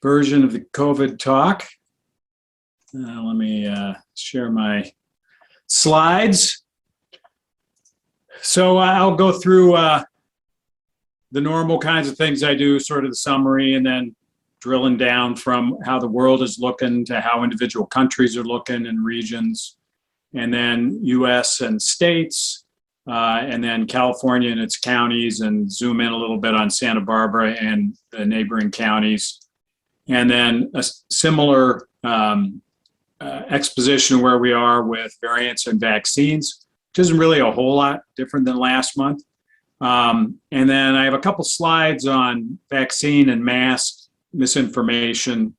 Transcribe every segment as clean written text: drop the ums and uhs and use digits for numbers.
version of the COVID talk. Let me share my slides. So I'll go through the normal kinds of things I do, sort of the summary, and then drilling down from how the world is looking to how individual countries are looking and regions, and then US and states, and then California and its counties, and zoom in a little bit on Santa Barbara and the neighboring counties. And then a similar exposition where we are with variants and vaccines, which isn't really a whole lot different than last month. And then I have a couple slides on vaccine and mask misinformation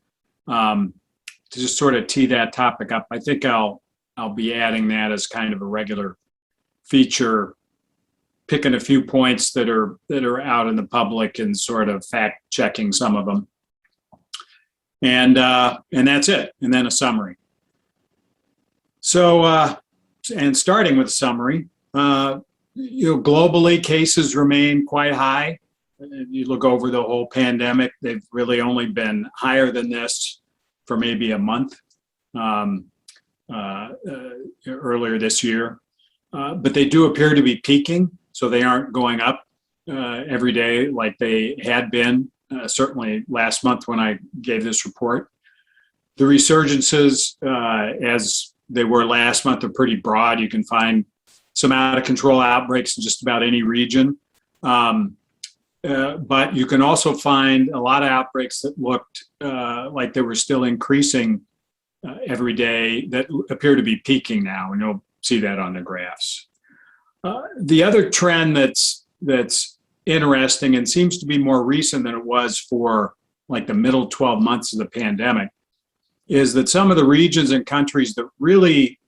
to just sort of tee that topic up. I think I'll be adding that as kind of a regular feature, picking a few points that are out in the public and sort of fact checking some of them. And that's it. And then a summary. So, and starting with a summary, globally cases remain quite high. If you look over the whole pandemic, they've really only been higher than this for maybe a month earlier this year. But they do appear to be peaking, so they aren't going up every day like they had been. Certainly last month when I gave this report. The resurgences, as they were last month, are pretty broad. You can find some out of control outbreaks in just about any region. But you can also find a lot of outbreaks that looked like they were still increasing every day that appear to be peaking now, and you'll see that on the graphs. The other trend that's interesting and seems to be more recent than it was for like the middle 12 months of the pandemic is that some of the regions and countries that really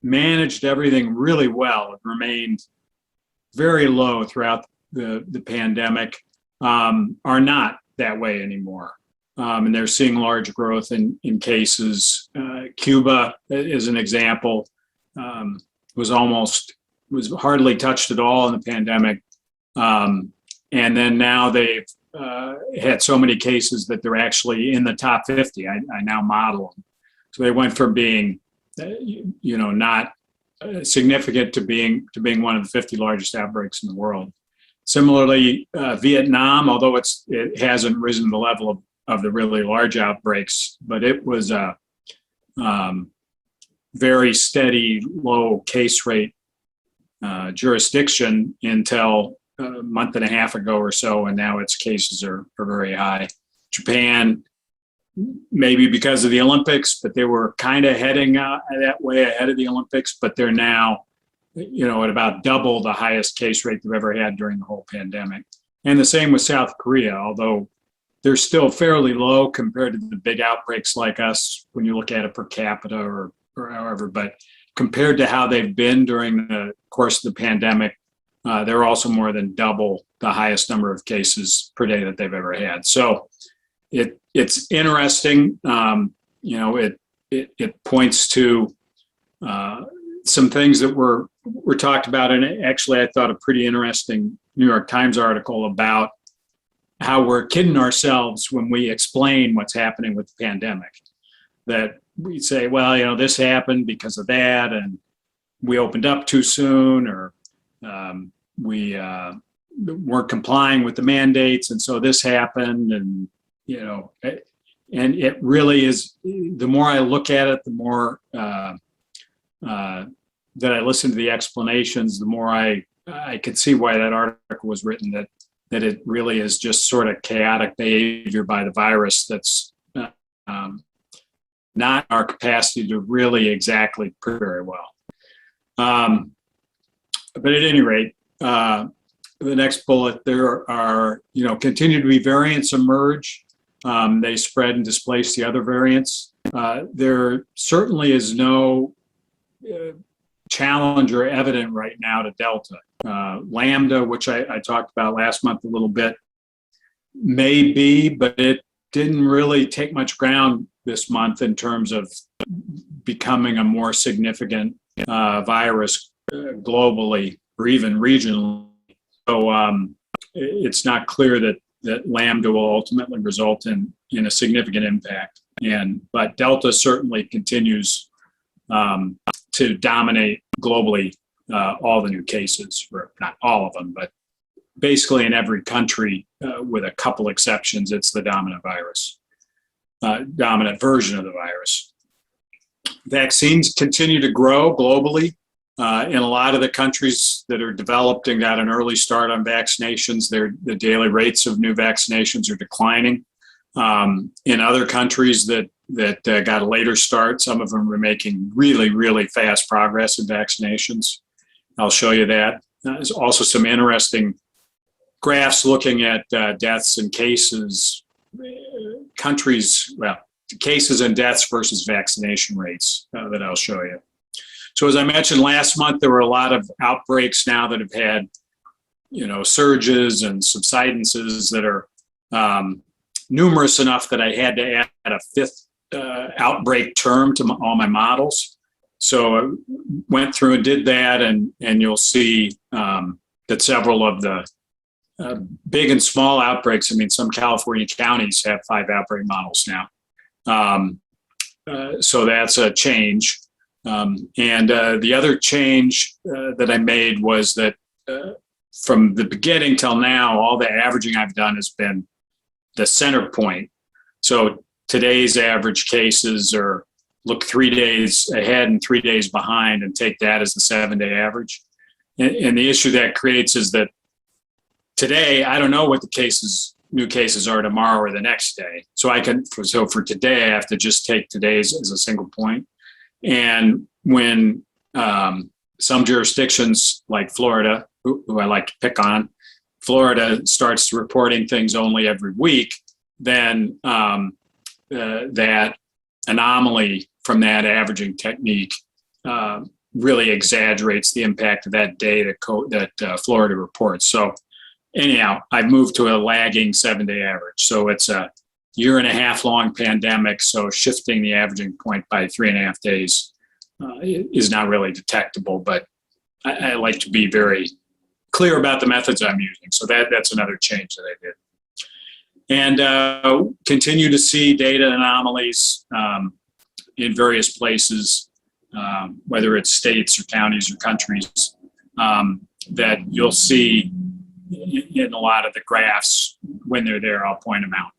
managed everything really well and remained very low throughout the pandemic are not that way anymore. And they're seeing large growth in cases. Cuba is an example, was hardly touched at all in the pandemic. And then now they've had so many cases that they're actually in the top 50. I now model them. So they went from being, not significant to being one of the 50 largest outbreaks in the world. Similarly, Vietnam, although it hasn't risen to the level of the really large outbreaks, but it was a very steady, low case rate jurisdiction until a month and a half ago or so, and now its cases are very high. Japan, maybe because of the Olympics, but they were kind of heading that way ahead of the Olympics, but they're now, at about double the highest case rate they've ever had during the whole pandemic. And the same with South Korea, although they're still fairly low compared to the big outbreaks like us when you look at it per capita or however, but compared to how they've been during the course of the pandemic, they're also more than double the highest number of cases per day that they've ever had. So it's interesting. It points to some things that were talked about, and actually I thought a pretty interesting New York Times article about how we're kidding ourselves when we explain what's happening with the pandemic. That we say, well, this happened because of that, and we opened up too soon, or we weren't complying with the mandates, and so this happened, and and it really is. The more I look at it, the more that I listen to the explanations, the more I could see why that article was written. That it really is just sort of chaotic behavior by the virus that's not our capacity to really exactly prepare very well. But at any rate, the next bullet, there are, continue to be variants emerge. They spread and displace the other variants. There certainly is no challenge or evident right now to Delta. Lambda, which I talked about last month a little bit, may be, but it didn't really take much ground this month in terms of becoming a more significant virus globally or even regionally. So it's not clear that that Lambda will ultimately result in a significant impact. But Delta certainly continues to dominate globally all the new cases, or not all of them, but basically in every country, with a couple exceptions, it's the dominant virus, dominant version of the virus. Vaccines continue to grow globally. In a lot of the countries that are developed and got an early start on vaccinations, the daily rates of new vaccinations are declining. In other countries that got a later start, some of them are making really, really fast progress in vaccinations. I'll show you that. There's also some interesting graphs looking at deaths and cases, cases and deaths versus vaccination rates that I'll show you. So as I mentioned last month, there were a lot of outbreaks now that have had, surges and subsidences that are numerous enough that I had to add a fifth outbreak term to all my models. So I went through and did that, and you'll see that several of the big and small outbreaks, some California counties have 5 outbreak models now. So that's a change. And the other change that I made was that from the beginning till now, all the averaging I've done has been the center point. So today's average cases look 3 days ahead and 3 days behind, and take that as the 7-day average. And the issue that creates is that today, I don't know what the new cases are tomorrow or the next day. So for today, I have to just take today's as a single point. And when some jurisdictions like Florida, who I like to pick on, Florida starts reporting things only every week, then that anomaly from that averaging technique really exaggerates the impact of that day that Florida reports. So anyhow, I've moved to a lagging 7-day average. So it's a 1.5 year long pandemic. So shifting the averaging point by 3.5 days is not really detectable, but I like to be very clear about the methods I'm using. So that's another change that I did. And continue to see data anomalies in various places, whether it's states or counties or countries, that you'll see in a lot of the graphs. When they're there, I'll point them out.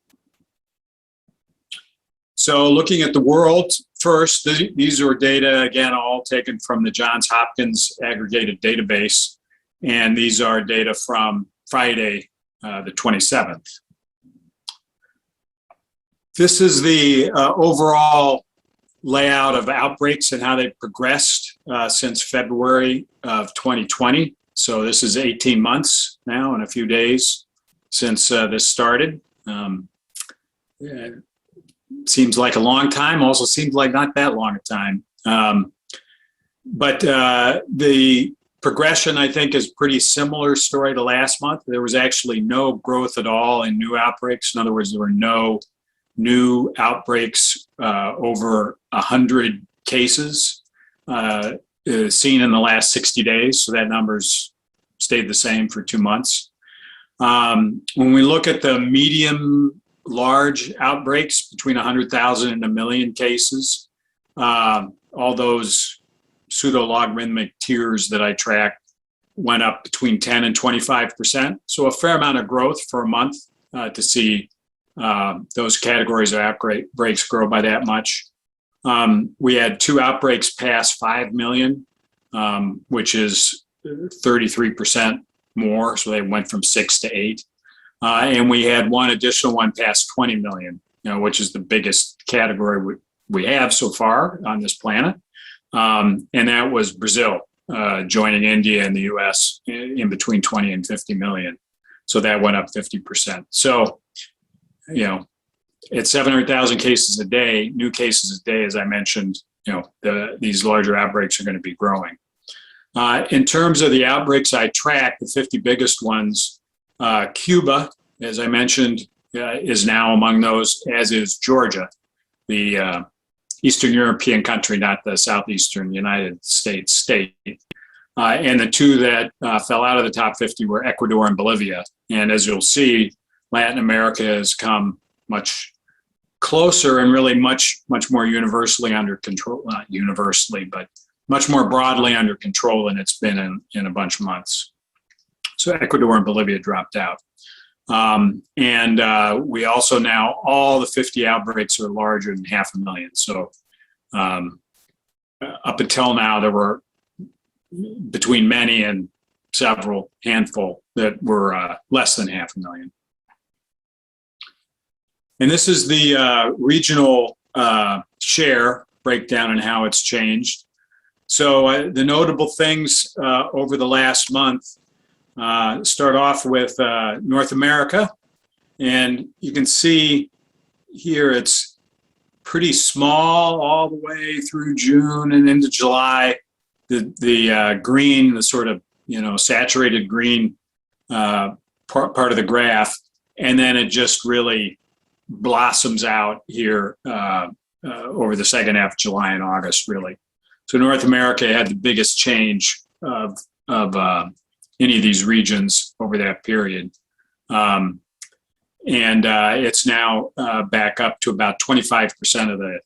So looking at the world first, these are data, again, all taken from the Johns Hopkins aggregated database. And these are data from Friday, the 27th. This is the overall layout of outbreaks and how they've progressed since February of 2020. So this is 18 months now and a few days since this started. Seems like a long time, also seems like not that long a time. But the progression, I think, is pretty similar story to last month. There was actually no growth at all in new outbreaks. In other words, there were no new outbreaks over 100 cases seen in the last 60 days. So that number's stayed the same for 2 months. When we look at the medium large outbreaks between 100,000 and 1 million cases, all those pseudo-logarithmic tiers that I tracked went up between 10 and 25%. So a fair amount of growth for a month to see those categories of outbreaks grow by that much. We had 2 outbreaks pass 5 million, which is 33% more. So they went from 6 to 8. And we had 1 additional one past 20 million, which is the biggest category we have so far on this planet. And that was Brazil joining India and the US in between 20 and 50 million. So that went up 50%. So, at 700,000 cases a day, new cases a day, as I mentioned, these larger outbreaks are going to be growing. In terms of the outbreaks I track, the 50 biggest ones, Cuba, as I mentioned, is now among those, as is Georgia, the Eastern European country, not the Southeastern United States state. And the 2 that fell out of the top 50 were Ecuador and Bolivia. And as you'll see, Latin America has come much closer and really much more universally under control, not universally, but much more broadly under control than it's been in a bunch of months. So Ecuador and Bolivia dropped out. We also now, all the 50 outbreaks are larger than 500,000. So up until now, there were between many and several handful that were less than 500,000. And this is the regional share breakdown and how it's changed. So the notable things over the last month start off with North America. And you can see here it's pretty small all the way through June and into July. The green, the sort of, saturated green part of the graph. And then it just really blossoms out here over the second half of July and August, really. So North America had the biggest change of any of these regions over that period. It's now back up to about 25% of the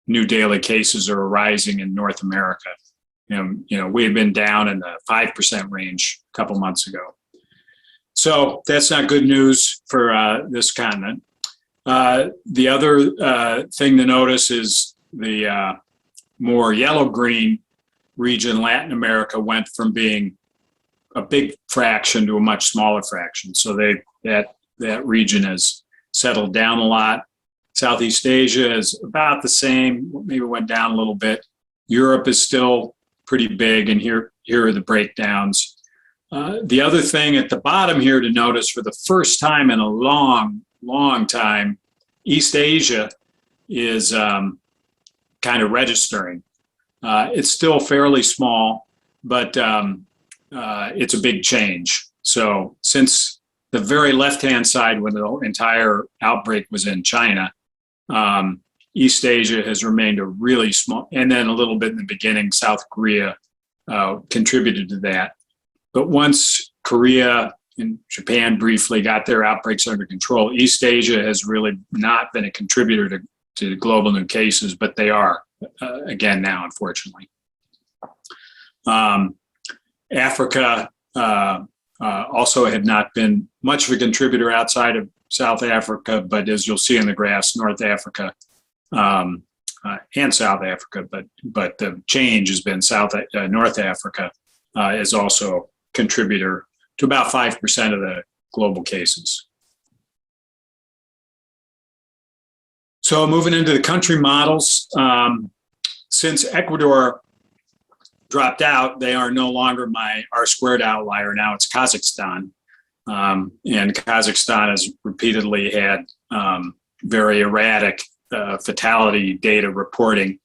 new daily cases are arising in North America. We had been down in the 5% range a couple months ago. So that's not good news for this continent. The other thing to notice is the more yellow-green region, Latin America, went from being a big fraction to a much smaller fraction. So that region has settled down a lot. Southeast Asia is about the same, maybe went down a little bit. Europe is still pretty big, and here are the breakdowns. The other thing at the bottom here to notice, for the first time in a long time, East Asia is kind of registering. It's still fairly small, but it's a big change. So since the very left-hand side, when the entire outbreak was in China, East Asia has remained a really small, and then a little bit in the beginning, South Korea contributed to that. But once Korea and Japan briefly got their outbreaks under control, East Asia has really not been a contributor to global new cases, but they are again now, unfortunately. Africa also had not been much of a contributor outside of South Africa, but as you'll see in the graphs, North Africa and South Africa, but the change has been North Africa is also a contributor to about 5% of the global cases. So moving into the country models, since Ecuador dropped out, they are no longer my R-squared outlier. Now it's Kazakhstan. And Kazakhstan has repeatedly had very erratic fatality data reporting.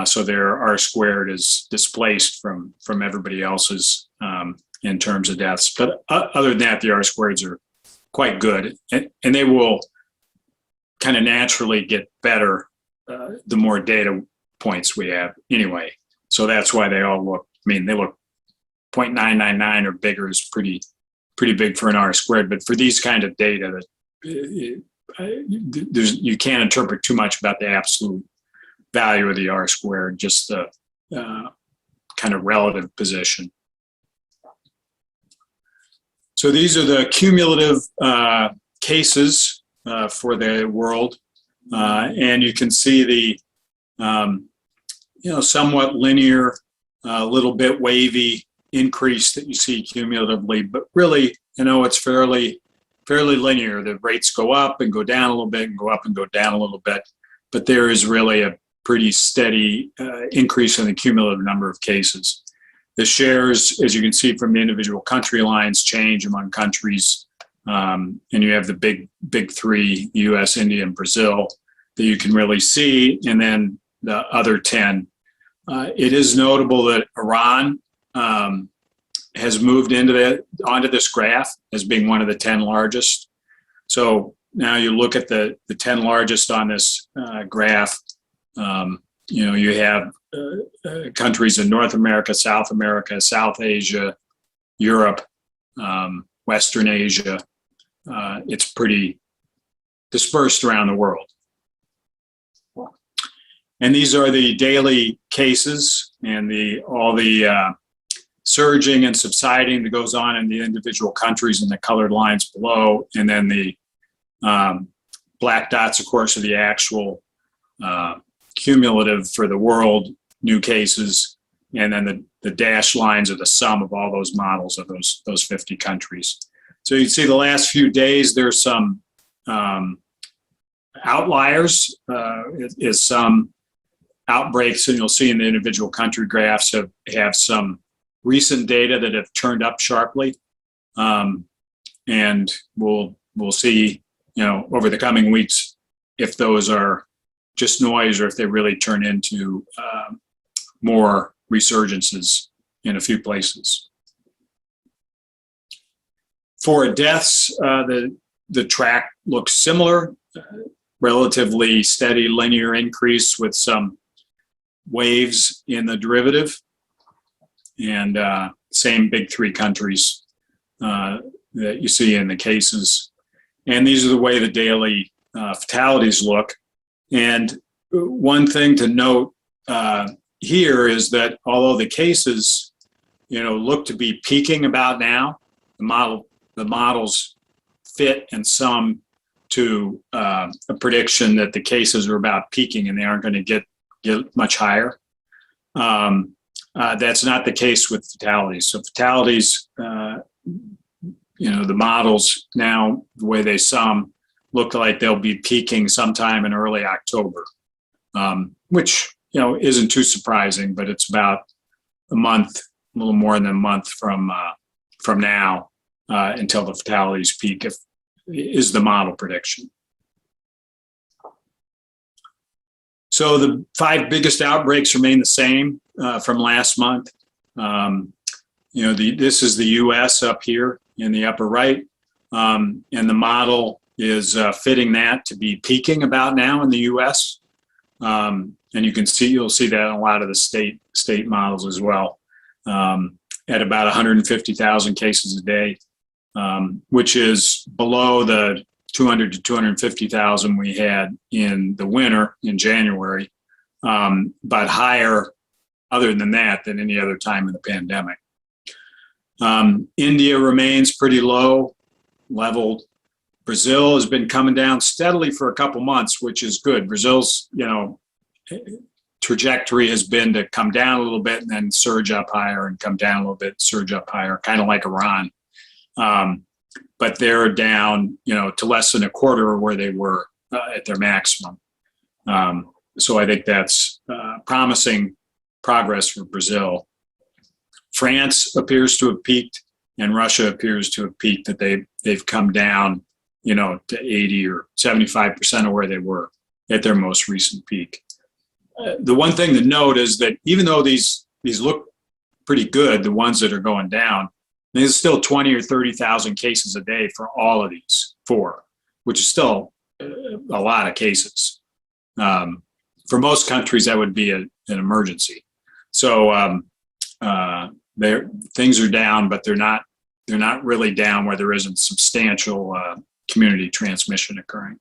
So their R-squared is displaced from everybody else's in terms of deaths. But other than that, the R-squareds are quite good. And they will kind of naturally get better the more data points we have anyway. So that's why they all look, they look 0.999 or bigger is pretty big for an R-squared. But for these kind of data, you can't interpret too much about the absolute value of the R-squared, just the kind of relative position. So these are the cumulative cases for the world. And you can see the somewhat linear, a little bit wavy increase that you see cumulatively, but really, it's fairly linear. The rates go up and go down a little bit and go up and go down a little bit, but there is really a pretty steady increase in the cumulative number of cases. The shares, as you can see from the individual country lines, change among countries. And you have the big three, US, India, and Brazil, that you can really see, and then the other 10. It is notable that Iran has moved onto this graph as being one of the 10 largest. So now you look at the 10 largest on this graph. You have countries in North America, South Asia, Europe, Western Asia, it's pretty dispersed around the world. And these are the daily cases and all the surging and subsiding that goes on in the individual countries in the colored lines below. And then the black dots, of course, are the actual cumulative for the world new cases. And then the dashed lines are the sum of all those models of those 50 countries. So you can see the last few days, there's some outliers, is some outbreaks, and you'll see in the individual country graphs have some recent data that have turned up sharply. And we'll see, over the coming weeks, if those are just noise or if they really turn into more resurgences in a few places. For deaths, the track looks similar, relatively steady linear increase with some waves in the derivative, and same big three countries that you see in the cases. And these are the way the daily fatalities look. And one thing to note here is that although the cases, look to be peaking about now, the models fit in some to a prediction that the cases are about peaking and they aren't going to get much higher. That's not the case with fatalities. So fatalities, the models now, the way they sum, look like they'll be peaking sometime in early October, which, isn't too surprising, but it's about a month, a little more than a month from now until the fatalities peak, is the model prediction. So the 5 biggest outbreaks remain the same from last month. This is the U.S. up here in the upper right, and the model is fitting that to be peaking about now in the U.S. And you'll see that in a lot of the state models as well, at about 150,000 cases a day, which is below the 200 to 250,000 we had in the winter in January, but higher other than that than any other time in the pandemic. India remains pretty low, leveled. Brazil has been coming down steadily for a couple months, which is good. Brazil's, trajectory has been to come down a little bit and then surge up higher and come down a little bit, surge up higher, kind of like Iran. But they're down, to less than a quarter of where they were at their maximum. So I think that's promising progress for Brazil. France appears to have peaked, and Russia appears to have peaked, that they've come down, to 80 or 75% of where they were at their most recent peak. The one thing to note is that even though these look pretty good, the ones that are going down, there's still 20 or 30,000 cases a day for all of these 4, which is still a lot of cases. For most countries, that would be an emergency. So things are down, but they're not really down where there isn't substantial community transmission occurring.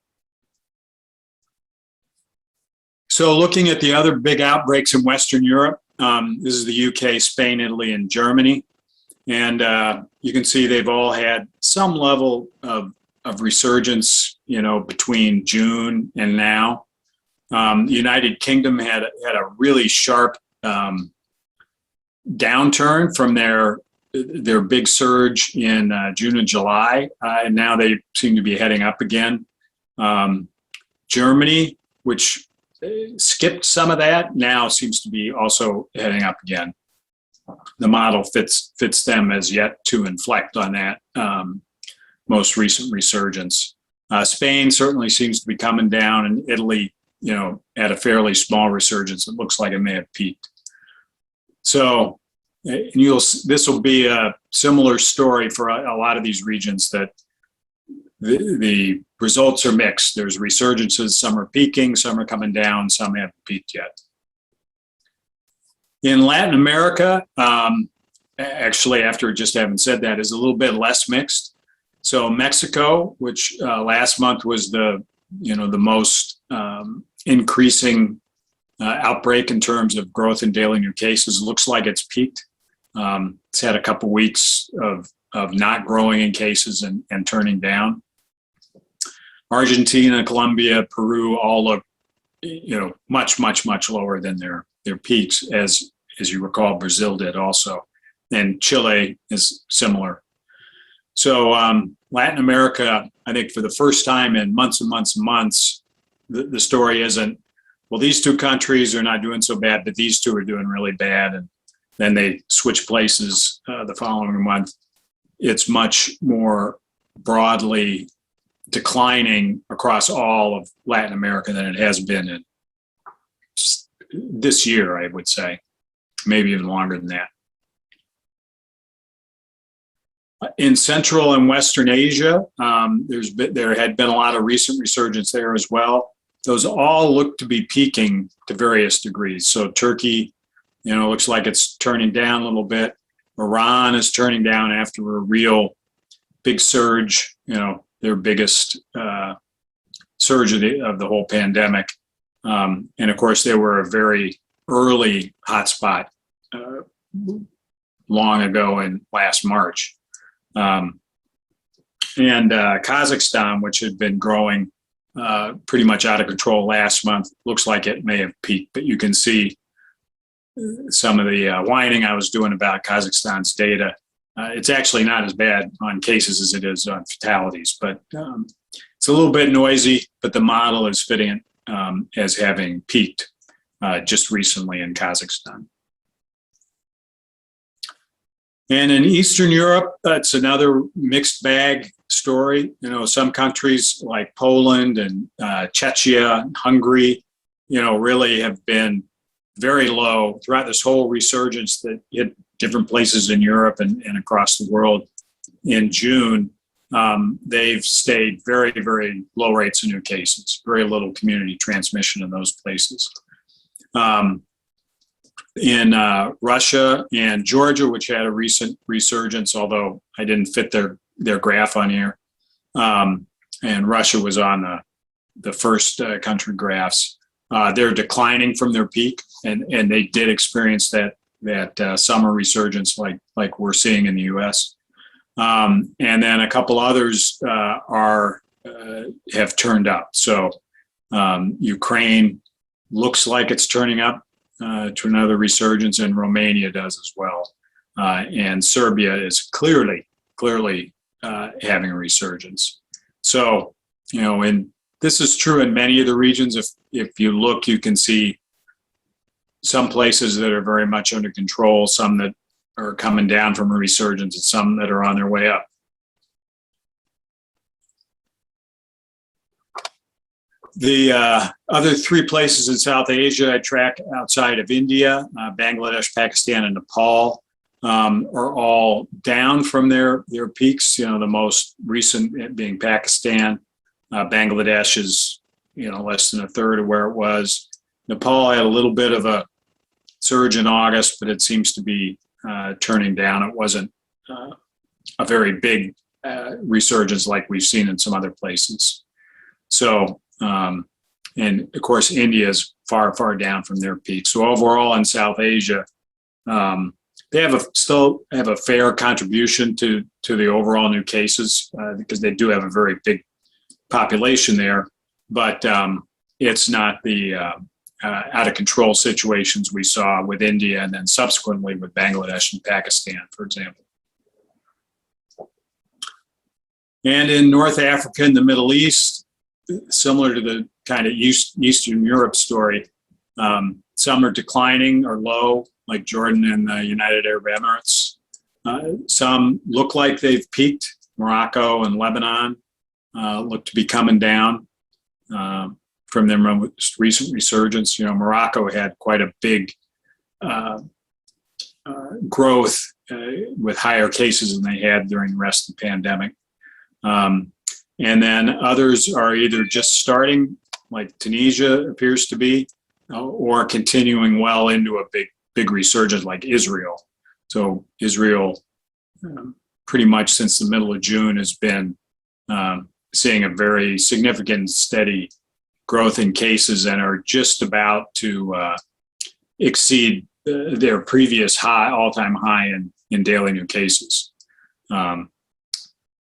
So looking at the other big outbreaks in Western Europe, this is the UK, Spain, Italy, and Germany. And you can see they've all had some level of resurgence, between June and now. The United Kingdom had a really sharp downturn from their big surge in June and July, and now they seem to be heading up again. Germany, which skipped some of that, now seems to be also heading up again. The model fits them as yet to inflect on that most recent resurgence. Spain certainly seems to be coming down, and Italy, at a fairly small resurgence. It looks like it may have peaked. So this will be a similar story for a lot of these regions, that the results are mixed. There's resurgences, some are peaking, some are coming down, some haven't peaked yet. In Latin America, actually, after just having said that, is a little bit less mixed. So Mexico, which last month was the most increasing outbreak in terms of growth in daily new cases, looks like it's peaked. It's had a couple weeks of not growing in cases and turning down. Argentina, Colombia, Peru all look, much lower than their peaks, as you recall, Brazil did also, and Chile is similar. So Latin America, I think for the first time in months and months and months, the story isn't, well, these two countries are not doing so bad, but these two are doing really bad, and then they switch places the following month. It's much more broadly declining across all of Latin America than it has been in this year, I would say, maybe even longer than that. In Central and Western Asia, there had been a lot of recent resurgence there as well. Those all look to be peaking to various degrees. So Turkey, looks like it's turning down a little bit. Iran is turning down after a real big surge, their biggest surge of the whole pandemic. And of course, they were a very early hotspot long ago in last March. And Kazakhstan, which had been growing pretty much out of control last month, looks like it may have peaked. But you can see some of the whining I was doing about Kazakhstan's data. It's actually not as bad on cases as it is on fatalities, but it's a little bit noisy, but the model is fitting it as having peaked just recently in Kazakhstan. And in Eastern Europe, it's another mixed bag story. Some countries like Poland and Czechia, Hungary, really have been very low throughout this whole resurgence that hit different places in Europe and across the world in June. They've stayed very, very low rates of new cases, very little community transmission in those places. In Russia and Georgia, which had a recent resurgence, although I didn't fit their graph on here, and Russia was on the first country graphs. They're declining from their peak, and they did experience that summer resurgence like we're seeing in the U.S. And then a couple others have turned up. So Ukraine looks like it's turning up to another resurgence, and Romania does as well. And Serbia is clearly having a resurgence. So, and this is true in many of the regions. If you look, you can see some places that are very much under control, some that are coming down from a resurgence, and some that are on their way up. The other three places in South Asia I track outside of India, Bangladesh, Pakistan, and Nepal, are all down from their peaks. The most recent being Pakistan. Bangladesh is less than a third of where it was. Nepal had a little bit of a surge in August, but it seems to be turning down. It wasn't a very big resurgence like we've seen in some other places. So, and of course, India is far down from their peak. So overall in South Asia, they still have a fair contribution to the overall new cases because they do have a very big population there, but it's not the out of control situations we saw with India and then subsequently with Bangladesh and Pakistan, for example. And in North Africa and the Middle East, similar to the kind of Eastern Europe story, some are declining or low, like Jordan and the United Arab Emirates. Some look like they've peaked. Morocco and Lebanon look to be coming down from their most recent resurgence. Morocco had quite a big growth with higher cases than they had during the rest of the pandemic. And then others are either just starting, like Tunisia appears to be, or continuing well into a big resurgence like Israel. So Israel pretty much since the middle of June has been seeing a very significant, steady growth in cases, and are just about to exceed their previous all-time high in daily new cases.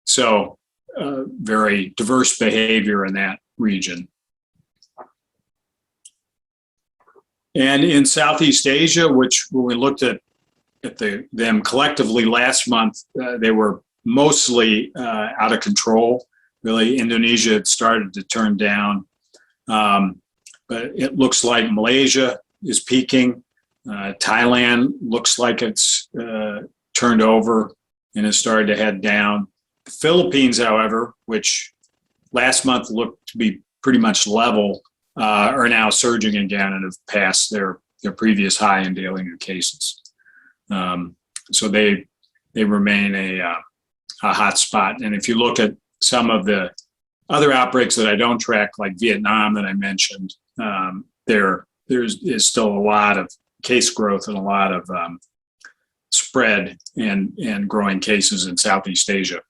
So very diverse behavior in that region. And in Southeast Asia, which when we looked at them collectively last month, they were mostly out of control. Really, Indonesia had started to turn down. But it looks like Malaysia is peaking. Thailand looks like it's turned over and has started to head down. The Philippines, however, which last month looked to be pretty much level, are now surging again and have passed their previous high in daily new cases. So they remain a hot spot. And if you look at some of the other outbreaks that I don't track, like Vietnam that I mentioned, there is still a lot of case growth and a lot of spread and growing cases in Southeast Asia.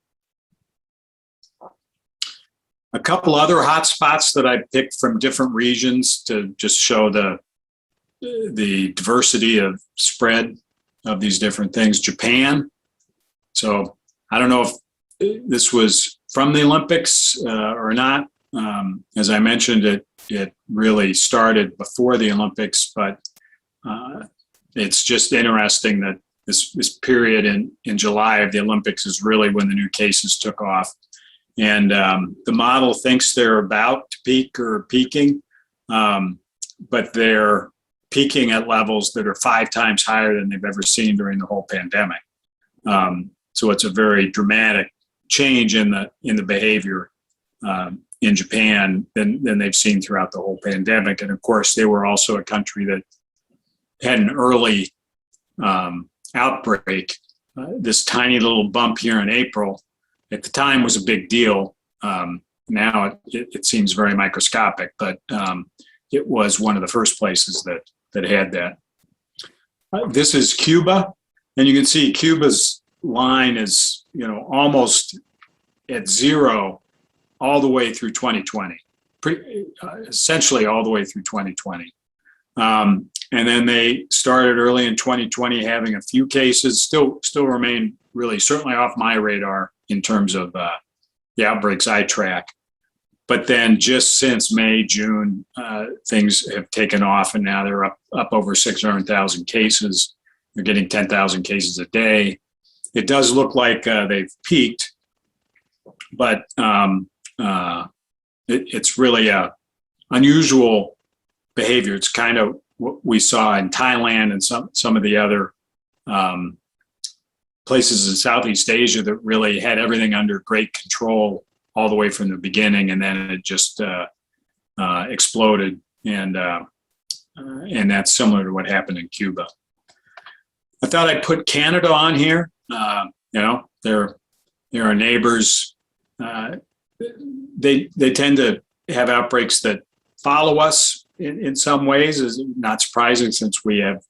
A couple other hot spots that I picked from different regions to just show the diversity of spread of these different things. Japan. So I don't know if this was from the Olympics or not. As I mentioned, it really started before the Olympics, but it's just interesting that this period in July of the Olympics is really when the new cases took off. And the model thinks they're about to peak or peaking, but they're peaking at levels that are 5 times higher than they've ever seen during the whole pandemic. So it's a very dramatic change in the behavior in Japan than they've seen throughout the whole pandemic. And of course, they were also a country that had an early outbreak. This tiny little bump here in April at the time was a big deal. Now it seems very microscopic, but it was one of the first places that had that. This is Cuba, and you can see Cuba's line is almost at zero all the way through 2020, essentially all the way through 2020. And then they started early in 2020 having a few cases, still remain really certainly off my radar in terms of the outbreaks I track. But then just since May, June, things have taken off, and now they're up over 600,000 cases. They're getting 10,000 cases a day. It does look like they've peaked, but it's really a unusual behavior. It's kind of what we saw in Thailand and some of the other places in Southeast Asia that really had everything under great control all the way from the beginning, and then it just exploded, and that's similar to what happened in Cuba. I thought I'd put Canada on here. They're our neighbors. They tend to have outbreaks that follow us in some ways. Is not surprising since we have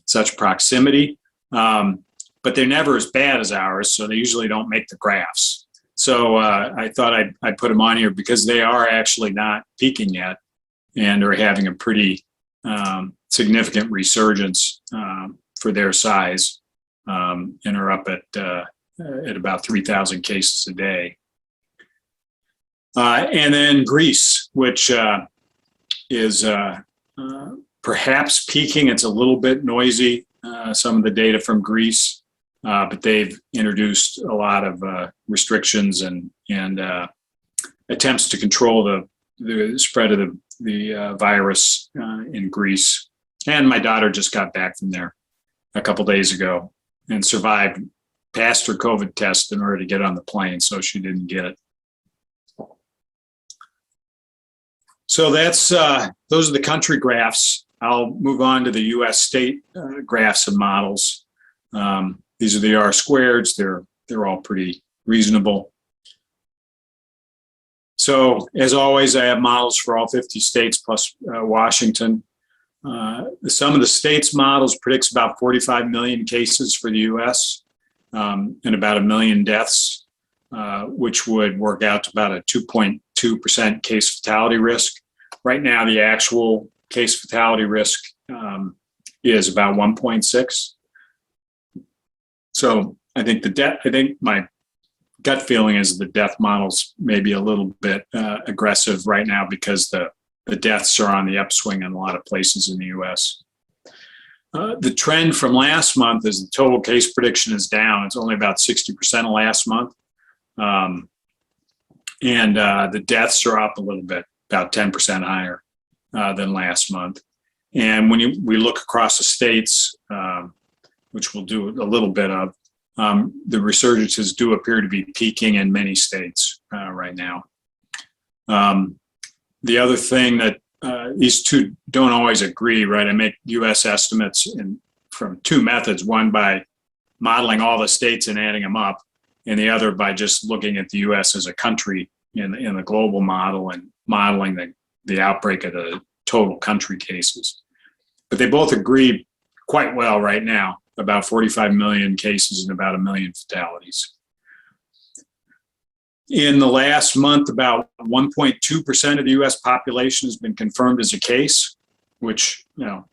such proximity. But they're never as bad as ours, so they usually don't make the graphs. So I thought I'd put them on here because they are actually not peaking yet and are having a pretty significant resurgence for their size, and are up at about 3,000 cases a day. And then Greece, which is perhaps peaking. It's a little bit noisy, some of the data from Greece. But they've introduced a lot of restrictions and attempts to control the spread of the virus in Greece. And my daughter just got back from there a couple days ago and passed her COVID test in order to get on the plane, so she didn't get it. So those are the country graphs. I'll move on to the U.S. state graphs and models. These are the R-squareds. They're all pretty reasonable. So as always, I have models for all 50 states plus Washington. The sum of the states models predicts about 45 million cases for the U.S. and about 1 million deaths, which would work out to about a 2.2% case fatality risk. Right now, the actual case fatality risk is about 1.6. So I think my gut feeling is the death model's maybe a little bit aggressive right now because the deaths are on the upswing in a lot of places in the U.S. The trend from last month is the total case prediction is down. It's only about 60% of last month. And the deaths are up a little bit, about 10% higher than last month. And when we look across the states, which we'll do a little bit of, the resurgences do appear to be peaking in many states right now. The other thing that these two don't always agree, right? I make U.S. estimates from two methods, one by modeling all the states and adding them up, and the other by just looking at the U.S. as a country in the global model and modeling the outbreak of the total country cases. But they both agree quite well right now, about 45 million cases and about 1 million fatalities. In the last month, about 1.2% of the U.S. population has been confirmed as a case, which,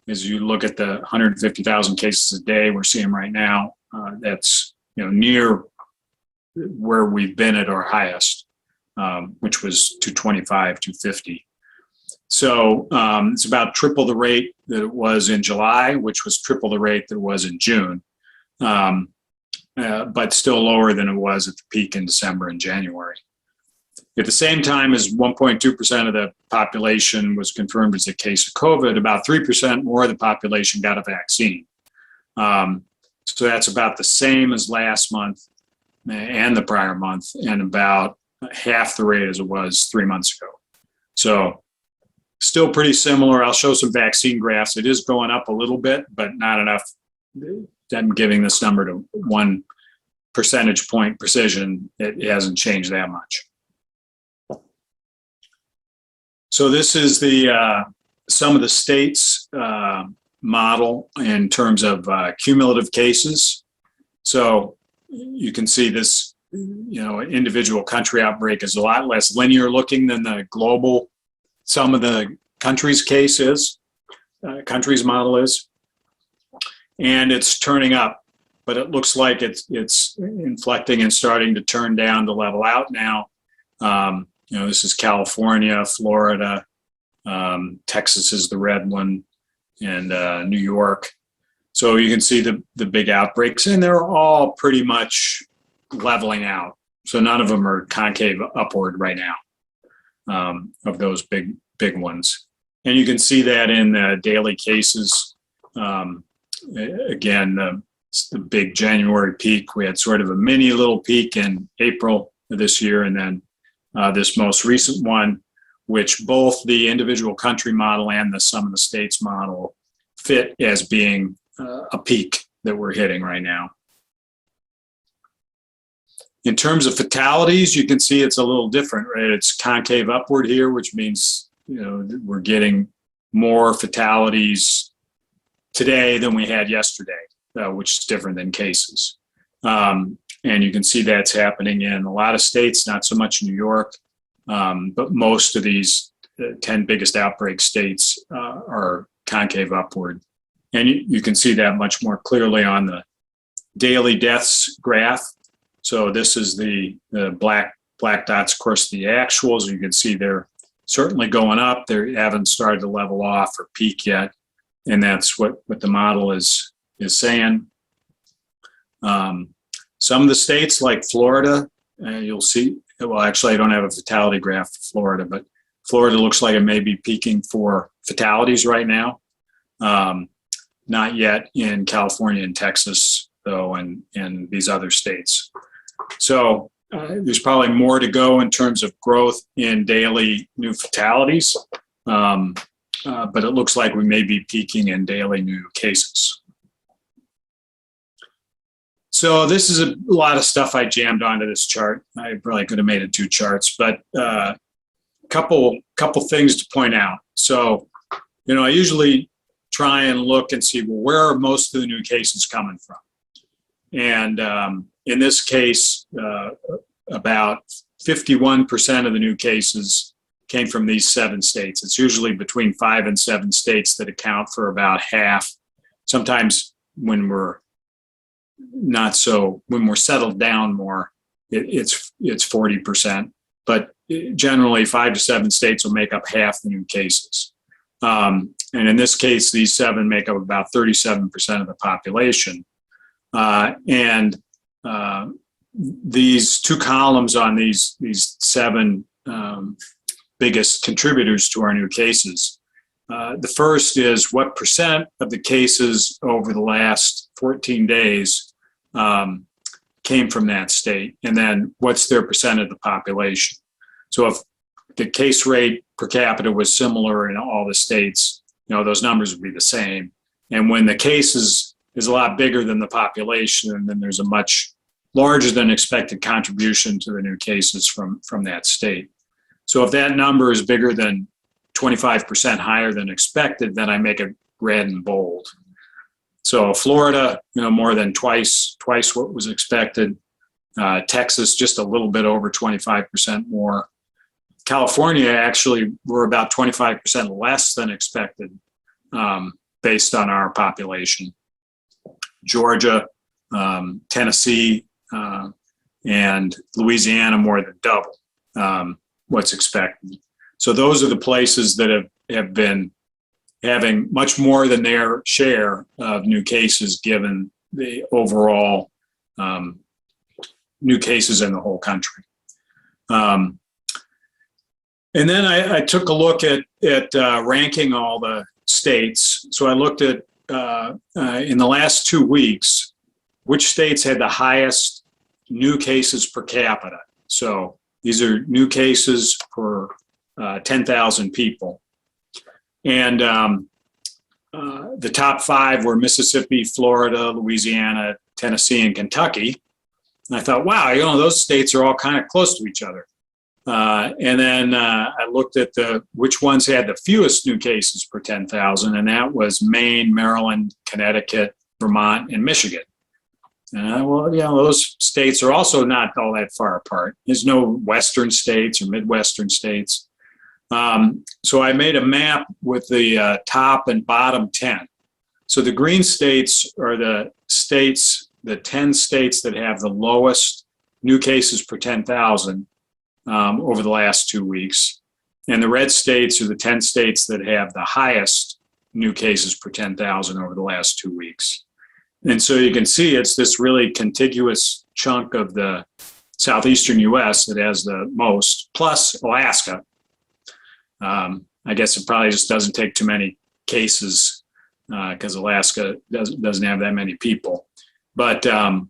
as you look at the 150,000 cases a day we're seeing right now, that's, near where we've been at our highest, which was 225, 250. So it's about triple the rate that it was in July, which was triple the rate that it was in June. But still lower than it was at the peak in December and January. At the same time as 1.2% of the population was confirmed as a case of COVID, about 3% more of the population got a vaccine. So that's about the same as last month and the prior month, and about half the rate as it was 3 months ago. So still pretty similar. I'll show some vaccine graphs. It is going up a little bit, but not enough. I'm giving this number to 1 percentage point precision. It hasn't changed that much. So this is the some of the states model in terms of cumulative cases. So you can see this, individual country outbreak is a lot less linear looking than the global, some of the countries' countries model is. And it's turning up, but it looks like it's inflecting and starting to turn down to level out now. This is California, Florida, Texas is the red one, and New York. So you can see the big outbreaks, and they're all pretty much leveling out. So none of them are concave upward right now of those big ones. And you can see that in the daily cases. Again, the big January peak, we had sort of a mini little peak in April of this year, and then this most recent one, which both the individual country model and the sum of the states model fit as being a peak that we're hitting right now. In terms of fatalities, you can see it's a little different, right? It's concave upward here, which means, we're getting more fatalities today than we had yesterday, which is different than cases. And you can see that's happening in a lot of states, not so much New York, but most of these 10 biggest outbreak states are concave upward. And you can see that much more clearly on the daily deaths graph. So this is the black dots, of course, the actuals. You can see they're certainly going up. They haven't started to level off or peak yet. And that's what the model is saying. Some of the states like Florida, you'll see, well, actually, I don't have a fatality graph for Florida, but Florida looks like it may be peaking for fatalities right now. Not yet in California and Texas, though, and these other states. So there's probably more to go in terms of growth in daily new fatalities, but it looks like we may be peaking in daily new cases. So this is a lot of stuff I jammed onto this chart. I probably could have made it 2 charts, but couple things to point out. So, I usually try and look and see, well, where are most of the new cases coming from? And In this case, about 51% of the new cases came from these 7 states. It's usually between 5 and 7 states that account for about half. Sometimes when we're when we're settled down more, it's 40%. But generally, 5 to 7 states will make up half the new cases. And in this case, these 7 make up about 37% of the population. These 2 columns on these 7 biggest contributors to our new cases. The first is what percent of the cases over the last 14 days came from that state, and then what's their percent of the population. So if the case rate per capita was similar in all the states, those numbers would be the same. And when the case is a lot bigger than the population, and then there's a much larger than expected contribution to the new cases from that state. So if that number is bigger than 25% higher than expected, then I make it red and bold. So Florida, more than twice what was expected. Texas, just a little bit over 25% more. California, actually, we're about 25% less than expected based on our population. Georgia, Tennessee, and Louisiana more than double what's expected. So those are the places that have been having much more than their share of new cases given the overall new cases in the whole country. And then I took a look at ranking all the states. So I looked at, in the last 2 weeks, which states had the highest new cases per capita. So these are new cases per 10,000 people. And the top 5 were Mississippi, Florida, Louisiana, Tennessee, and Kentucky. And I thought, wow, those states are all kind of close to each other. And then I looked at which ones had the fewest new cases per 10,000, and that was Maine, Maryland, Connecticut, Vermont, and Michigan. Those states are also not all that far apart. There's no Western states or Midwestern states. So I made a map with the top and bottom 10. So the green states are the 10 states that have the lowest new cases per 10,000 over the last 2 weeks. And the red states are the 10 states that have the highest new cases per 10,000 over the last 2 weeks. And so you can see it's this really contiguous chunk of the southeastern U.S. that has the most, plus Alaska. I guess it probably just doesn't take too many cases because Alaska doesn't have that many people. But other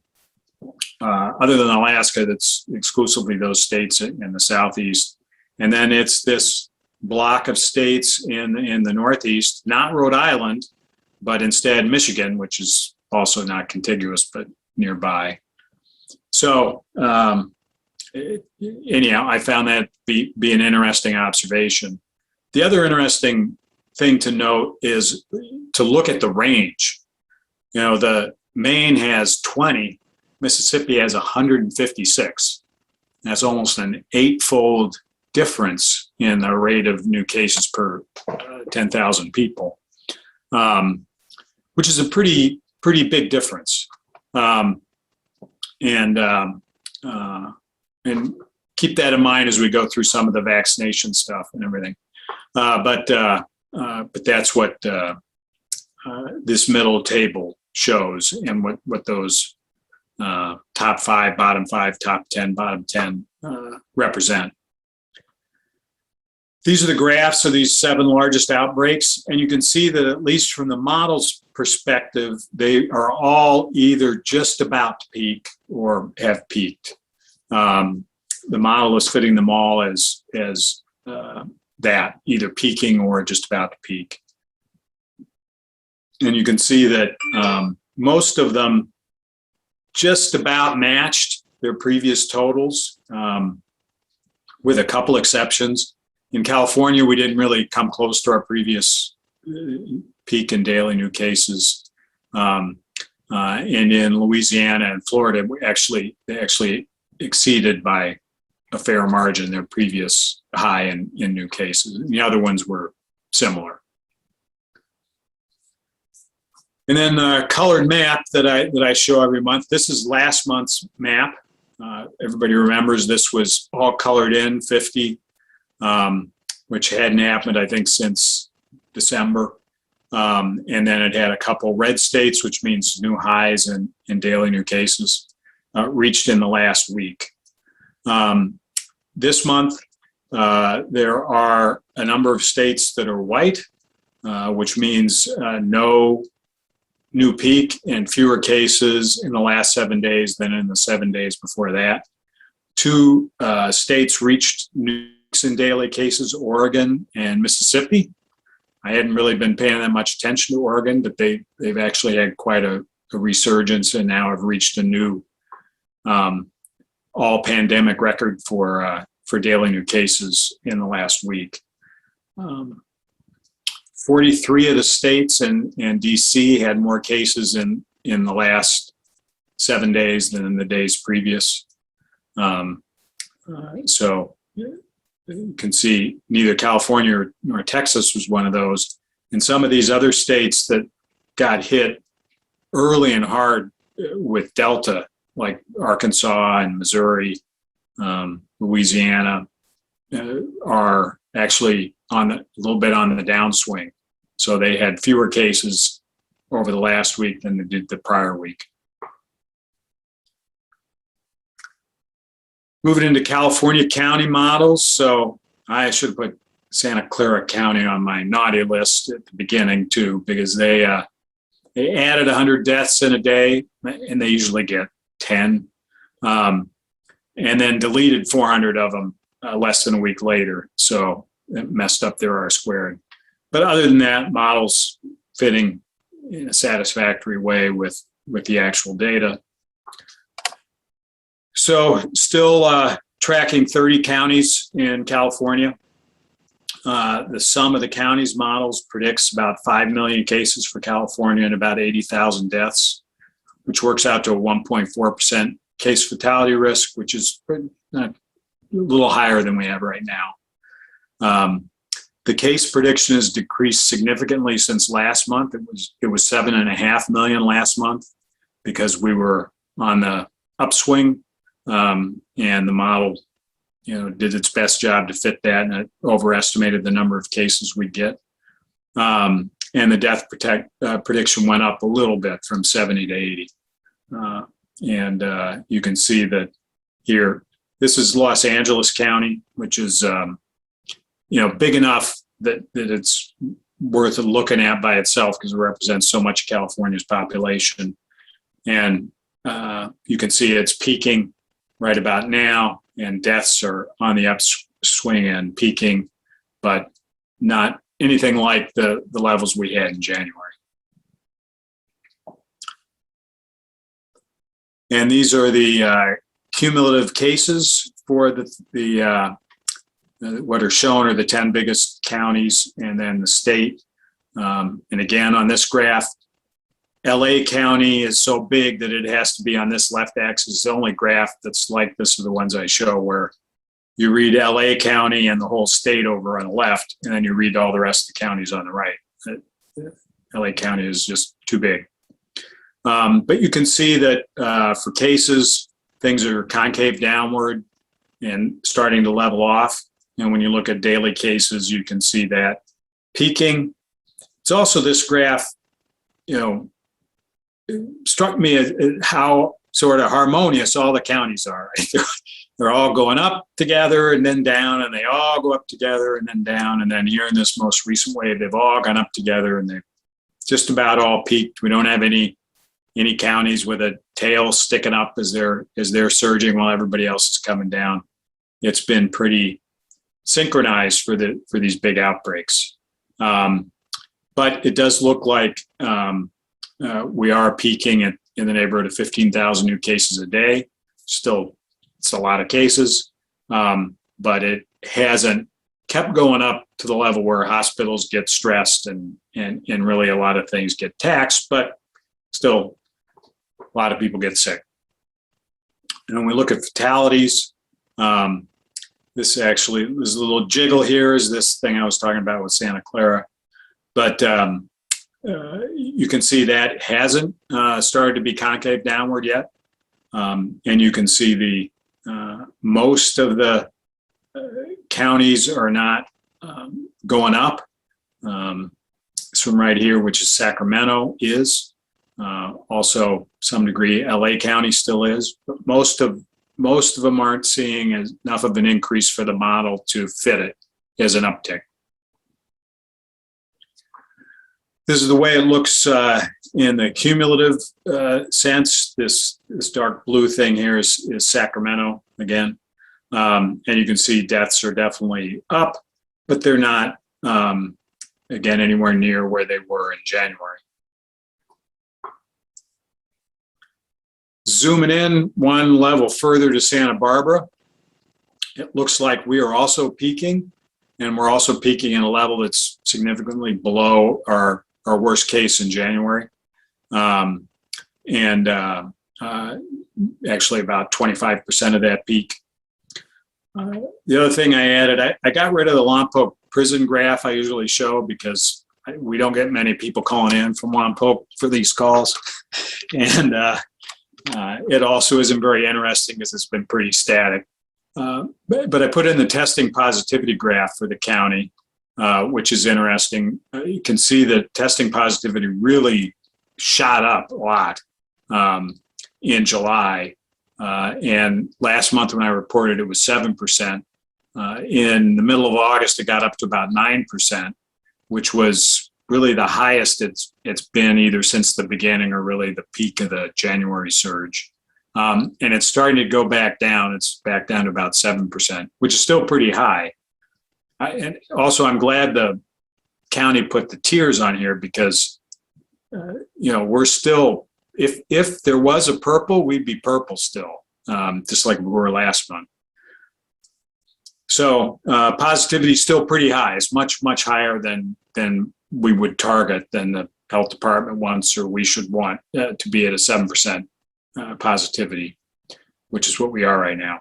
than Alaska, that's exclusively those states in the southeast. And then it's this block of states in the northeast, not Rhode Island, but instead Michigan, which is also not contiguous, but nearby. So anyhow, I found that be an interesting observation. The other interesting thing to note is to look at the range. The Maine has 20, Mississippi has 156. That's almost an 8-fold difference in the rate of new cases per 10,000 people, which is a pretty big difference. And keep that in mind as we go through some of the vaccination stuff and everything. But that's what this middle table shows, and what those top 5, bottom 5, top 10, bottom 10 represent. These are the graphs of these 7 largest outbreaks, and you can see that at least from the model's perspective, they are all either just about to peak or have peaked. The model is fitting them all as that, either peaking or just about to peak. And you can see that most of them just about matched their previous totals, with a couple exceptions. In California, we didn't really come close to our previous peak in daily new cases. And in Louisiana and Florida, they actually exceeded by a fair margin their previous high in new cases. The other ones were similar. And then a colored map that I show every month. This is last month's map. Everybody remembers this was all colored in 50, which hadn't happened, I think, since December. And then it had a couple red states, which means new highs in daily new cases, reached in the last week. This month, there are a number of states that are white, which means no new peak and fewer cases in the last 7 days than in the 7 days before that. Two states reached new peaks in daily cases, Oregon and Mississippi. I hadn't really been paying that much attention to Oregon, but they've actually had quite a resurgence and now have reached a new all pandemic record for daily new cases in the last week. 43 of the states and DC had more cases in the last 7 days than in the days previous. So you can see neither California nor Texas was one of those. And some of these other states that got hit early and hard with Delta, like Arkansas and Missouri, Louisiana, are actually a little bit on the downswing. So they had fewer cases over the last week than they did the prior week. Moving into California county models. So I should have put Santa Clara County on my naughty list at the beginning too, because they added 100 deaths in a day, and they usually get 10, and then deleted 400 of them less than a week later. So it messed up their R-squared. But other than that, models fitting in a satisfactory way with the actual data. So still tracking 30 counties in California. The sum of the counties models predicts about 5 million cases for California and about 80,000 deaths, which works out to a 1.4% case fatality risk, which is a little higher than we have right now. The case prediction has decreased significantly since last month. It was 7.5 million last month because we were on the upswing, and the model, did its best job to fit that, and it overestimated the number of cases we'd get. And the death prediction went up a little bit from 70 to 80. And you can see that here, this is Los Angeles County, which is big enough that it's worth looking at by itself because it represents so much of California's population. And you can see it's peaking right about now, and deaths are on the upswing and peaking, but not anything like the levels we had in January. And these are the cumulative cases for the what are shown are the 10 biggest counties and then the state. And again, on this graph, LA County is so big that it has to be on this left axis. The only graph that's like this are the ones I show where you read LA County and the whole state over on the left, and then you read all the rest of the counties on the right. LA County is just too big. But you can see that for cases, things are concave downward and starting to level off. And when you look at daily cases, you can see that peaking. It's also this graph, struck me as how sort of harmonious all the counties are. Right? They're all going up together and then down, and they all go up together and then down. And then here in this most recent wave, they've all gone up together and they've just about all peaked. We don't have any counties with a tail sticking up as they're surging while everybody else is coming down. It's been pretty synchronized for these big outbreaks. But it does look like we are peaking in the neighborhood of 15,000 new cases a day. Still, it's a lot of cases, but it hasn't kept going up to the level where hospitals get stressed and really a lot of things get taxed, but still a lot of people get sick. And when we look at fatalities, this actually, there's a little jiggle here, is this thing I was talking about with Santa Clara. But you can see that hasn't started to be concave downward yet. And you can see the most of the counties are not going up. This one right here, which is Sacramento, is. Also, some degree, LA County still is. But most of them aren't seeing enough of an increase for the model to fit it as an uptick. This is the way it looks in the cumulative sense. This dark blue thing here is Sacramento again. And you can see deaths are definitely up, but they're not, again, anywhere near where they were in January. Zooming in one level further to Santa Barbara, it looks like we are also peaking, and we're also peaking at a level that's significantly below our worst case in January. Actually about 25% of that peak. The other thing I added, I got rid of the Lompoc prison graph I usually show because we don't get many people calling in from Lompoc for these calls. And it also isn't very interesting because it's been pretty static. But I put in the testing positivity graph for the county, which is interesting. You can see that testing positivity really shot up a lot in July. And last month when I reported, it was 7%. In the middle of August, it got up to about 9%, which was really the highest it's been either since the beginning or really the peak of the January surge. And it's starting to go back down. It's back down to about 7%, which is still pretty high. And also, I'm glad the county put the tiers on here because, we're still, if there was a purple, we'd be purple still, just like we were last month. So positivity is still pretty high. It's much, much higher than we would target than the health department wants or we should want to be at a 7% positivity, which is what we are right now.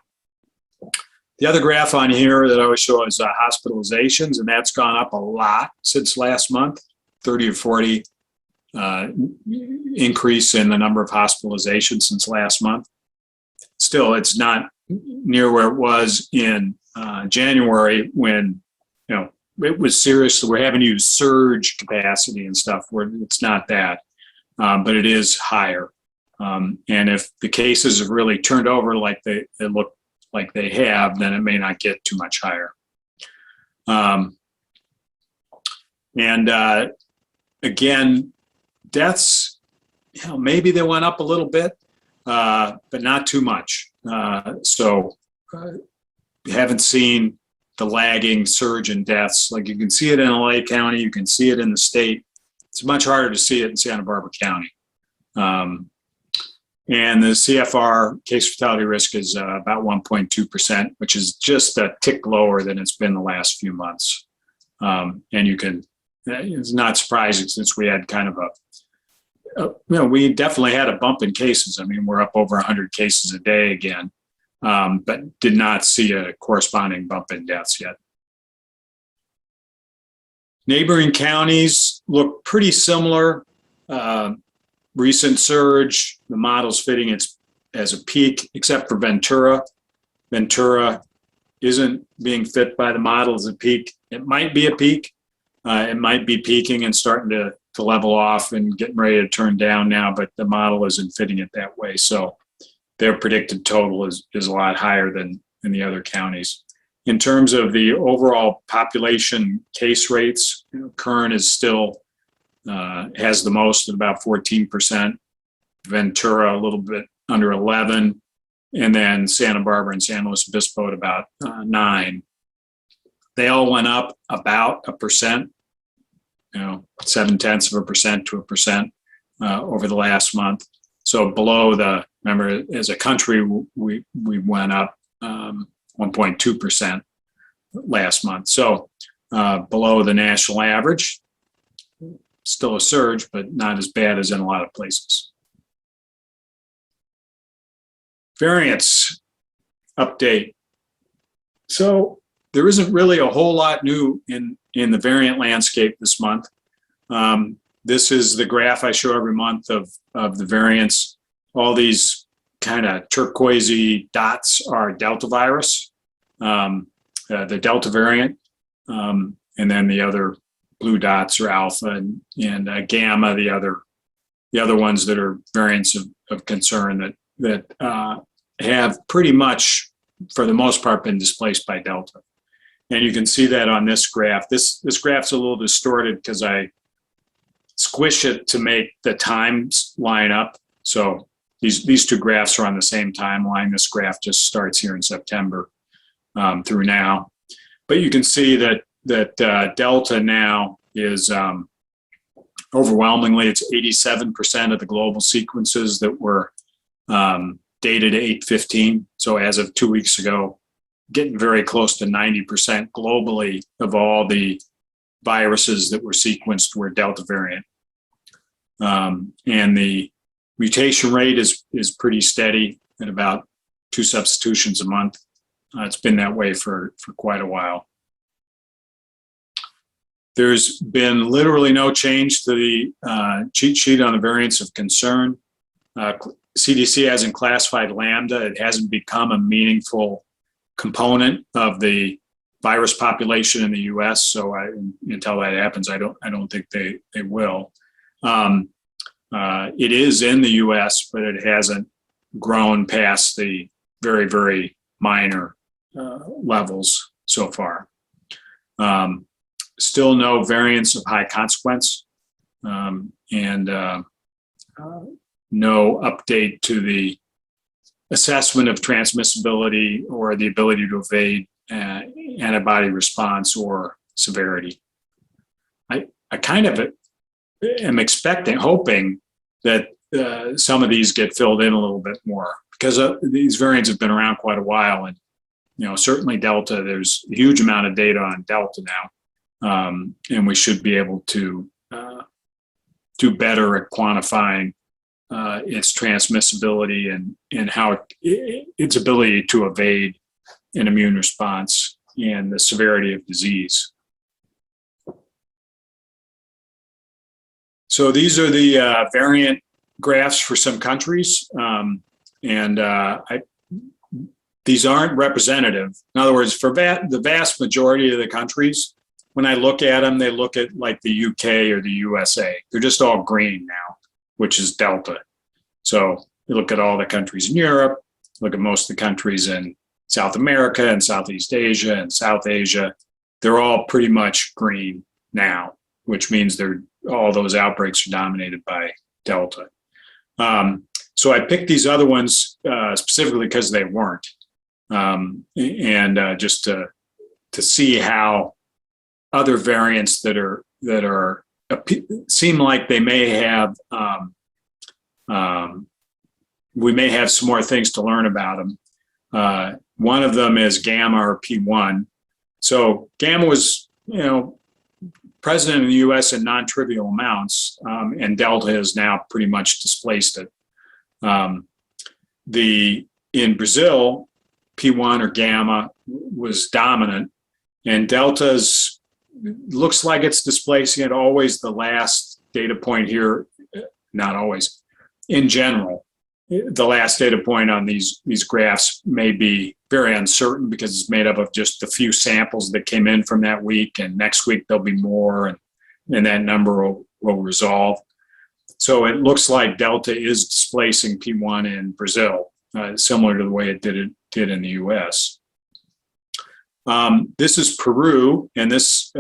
The other graph on here that I always show is hospitalizations, and that's gone up a lot since last month, 30 or 40 increase in the number of hospitalizations since last month. Still, it's not near where it was in January when, it was serious. We're having to use surge capacity and stuff where it's not that, but it is higher. And if the cases have really turned over like they look like they have, then it may not get too much higher. Again, deaths, maybe they went up a little bit, but not too much. So we haven't seen the lagging surge in deaths. Like you can see it in LA County, you can see it in the state. It's much harder to see it in Santa Barbara County. And the CFR, case fatality risk, is about 1.2%, which is just a tick lower than it's been the last few months. And it's not surprising since we had kind of we definitely had a bump in cases. I mean, we're up over 100 cases a day again, but did not see a corresponding bump in deaths yet. Neighboring counties look pretty similar. Recent surge, the model's fitting it as a peak, except for Ventura. Ventura isn't being fit by the model as a peak. It might be a peak. It might be peaking and starting to level off and getting ready to turn down now, but the model isn't fitting it that way. So their predicted total is a lot higher than in the other counties. In terms of the overall population case rates, Kern is still has the most at about 14%, Ventura a little bit under 11, and then Santa Barbara and San Luis Obispo at about 9. They all went up about 1%, 0.7% to 1% over the last month. So below remember, as a country, we went up 1.2% last month. So below the national average. Still a surge, but not as bad as in a lot of places. Variants update. So there isn't really a whole lot new in the variant landscape this month. This is the graph I show every month of the variants. All these kind of turquoisey dots are Delta virus, the Delta variant, and then the other blue dots are Alpha and Gamma, the other ones that are variants of concern that have pretty much, for the most part, been displaced by Delta. And you can see that on this graph. This graph's a little distorted because I squish it to make the times line up. So these two graphs are on the same timeline. This graph just starts here in September through now. But you can see that Delta now is overwhelmingly, it's 87% of the global sequences that were dated 8/15. So as of 2 weeks ago, getting very close to 90% globally of all the viruses that were sequenced were Delta variant. And the mutation rate is pretty steady at about 2 substitutions a month. It's been that way for quite a while. There's been literally no change to the cheat sheet on the variants of concern. CDC hasn't classified Lambda. It hasn't become a meaningful component of the virus population in the U.S. So until that happens, I don't think they will. It is in the U.S., but it hasn't grown past the very, very minor levels so far. Still no variants of high consequence, and no update to the assessment of transmissibility or the ability to evade antibody response or severity. I kind of am hoping that some of these get filled in a little bit more, because these variants have been around quite a while, and certainly Delta. There's a huge amount of data on Delta now, and we should be able to do better at quantifying its transmissibility and how its ability to evade an immune response and the severity of disease. So these are the variant graphs for some countries, these aren't representative. In other words, for the vast majority of the countries, when I look at them, they look at like the UK or the USA. They're just all green now, which is Delta. So you look at all the countries in Europe, look at most of the countries in South America and Southeast Asia and South Asia. They're all pretty much green now, which means all those outbreaks are dominated by Delta. So I picked these other ones specifically because they weren't, and just to see how other variants that are seem like they may have. We may have some more things to learn about them. One of them is Gamma or P1. So Gamma was, present in the U.S. in non-trivial amounts, and Delta has now pretty much displaced it. In Brazil, P1 or Gamma was dominant, and Delta's looks like it's displacing it. Always the last data point here, not always. In general, the last data point on these graphs may be very uncertain because it's made up of just a few samples that came in from that week, and next week there'll be more, and that number will resolve. So it looks like Delta is displacing P1 in Brazil, similar to the way it did in the US. This is Peru, and this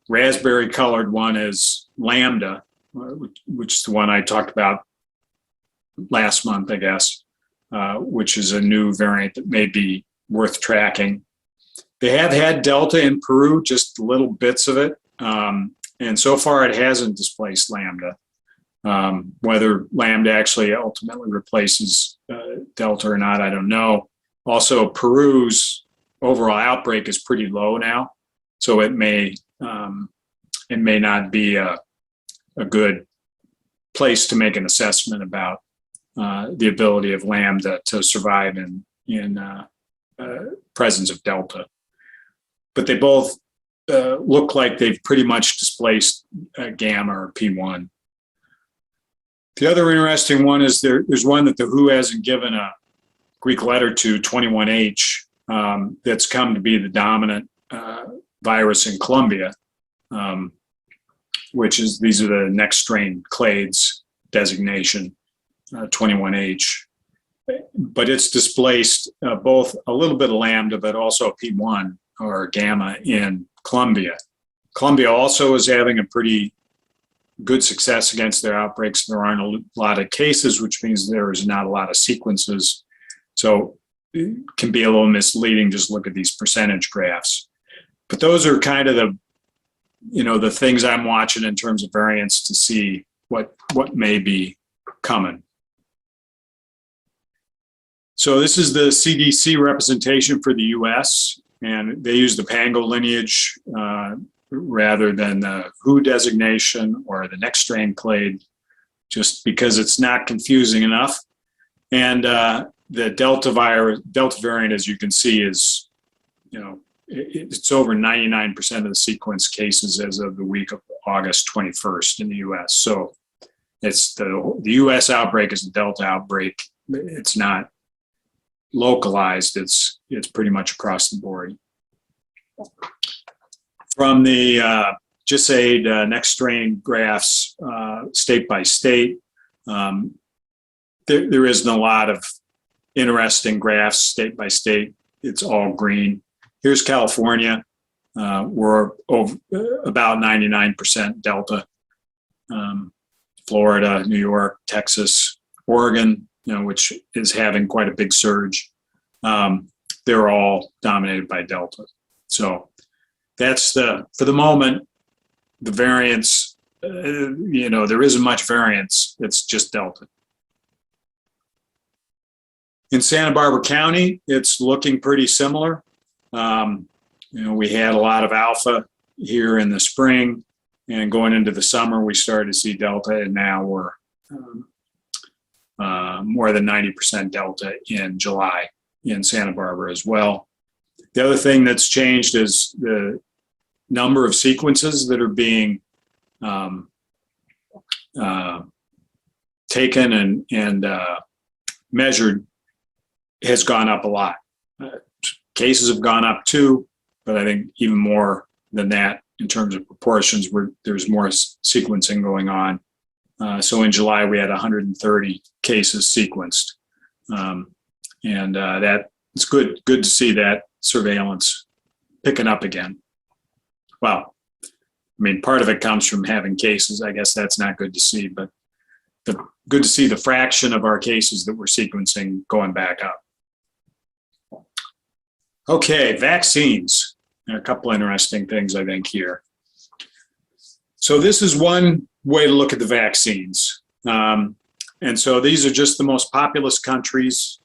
raspberry colored one is Lambda, which is the one I talked about last month, I guess, which is a new variant that may be worth tracking. They have had Delta in Peru, just little bits of it, and so far it hasn't displaced Lambda. Whether Lambda actually ultimately replaces Delta or not, I don't know. Also, Peru's overall outbreak is pretty low now, so it may not be a good place to make an assessment about the ability of Lambda to survive in presence of Delta. But they both look like they've pretty much displaced Gamma or P1. The other interesting one is there's one that the WHO hasn't given a Greek letter to, 21H, that's come to be the dominant virus in Colombia, which is, these are the next strain clades designation, 21H. But it's displaced both a little bit of Lambda, but also P1 or Gamma in Colombia. Colombia also is having a pretty good success against their outbreaks. There aren't a lot of cases, which means there is not a lot of sequences. So it can be a little misleading, just look at these percentage graphs. But those are kind of the things I'm watching in terms of variants to see what may be coming. So this is the CDC representation for the US, and they use the Pango lineage rather than the WHO designation or the next strain clade, just because it's not confusing enough. And the Delta variant, as you can see, is, it's over 99% of the sequence cases as of the week of August 21st in the US. So it's the US outbreak is the Delta outbreak. It's not localized, it's pretty much across the board. From the GISAID next strain graphs, state by state, there isn't a lot of interesting graphs state by state. It's all green. Here's California. We're about 99% Delta. Florida, New York, Texas, Oregon, which is having quite a big surge. They're all dominated by Delta. So that's for the moment, the variance, there isn't much variance. It's just Delta. In Santa Barbara County, it's looking pretty similar. We had a lot of Alpha here in the spring, and going into the summer, we started to see Delta, and now we're more than 90% Delta in July in Santa Barbara as well. The other thing that's changed is the number of sequences that are being taken and measured has gone up a lot. Cases have gone up too, but I think even more than that in terms of proportions, where there's more sequencing going on. So in July, we had 130 cases sequenced. And that it's good to see that surveillance picking up again. Well, part of it comes from having cases. I guess that's not good to see, but good to see the fraction of our cases that we're sequencing going back up. Okay, vaccines. A couple interesting things, I think, here. So this is one way to look at the vaccines. And so these are just the most populous countries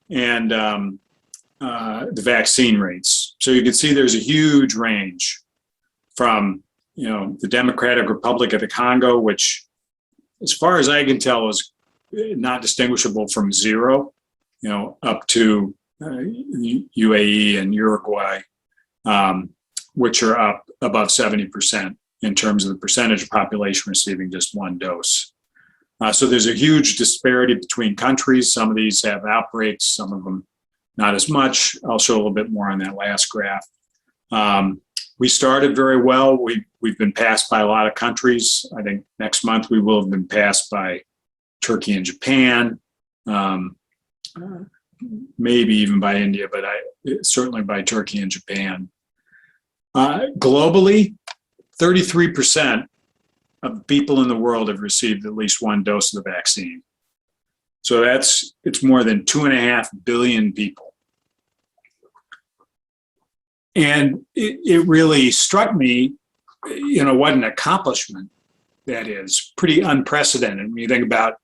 and the vaccine rates. So you can see there's a huge range from, the Democratic Republic of the Congo, which, as far as I can tell, is not distinguishable from zero, up to UAE and Uruguay, which are up above 70% in terms of the percentage of population receiving just one dose. So there's a huge disparity between countries. Some of these have outbreaks, some of them not as much. I'll show a little bit more on that last graph. We started very well. We've been passed by a lot of countries. I think next month we will have been passed by Turkey and Japan, maybe even by India, but certainly by Turkey and Japan. Globally, 33% of people in the world have received at least one dose of the vaccine. So it's more than 2.5 billion people. And it really struck me, what an accomplishment that is. Pretty unprecedented when you think about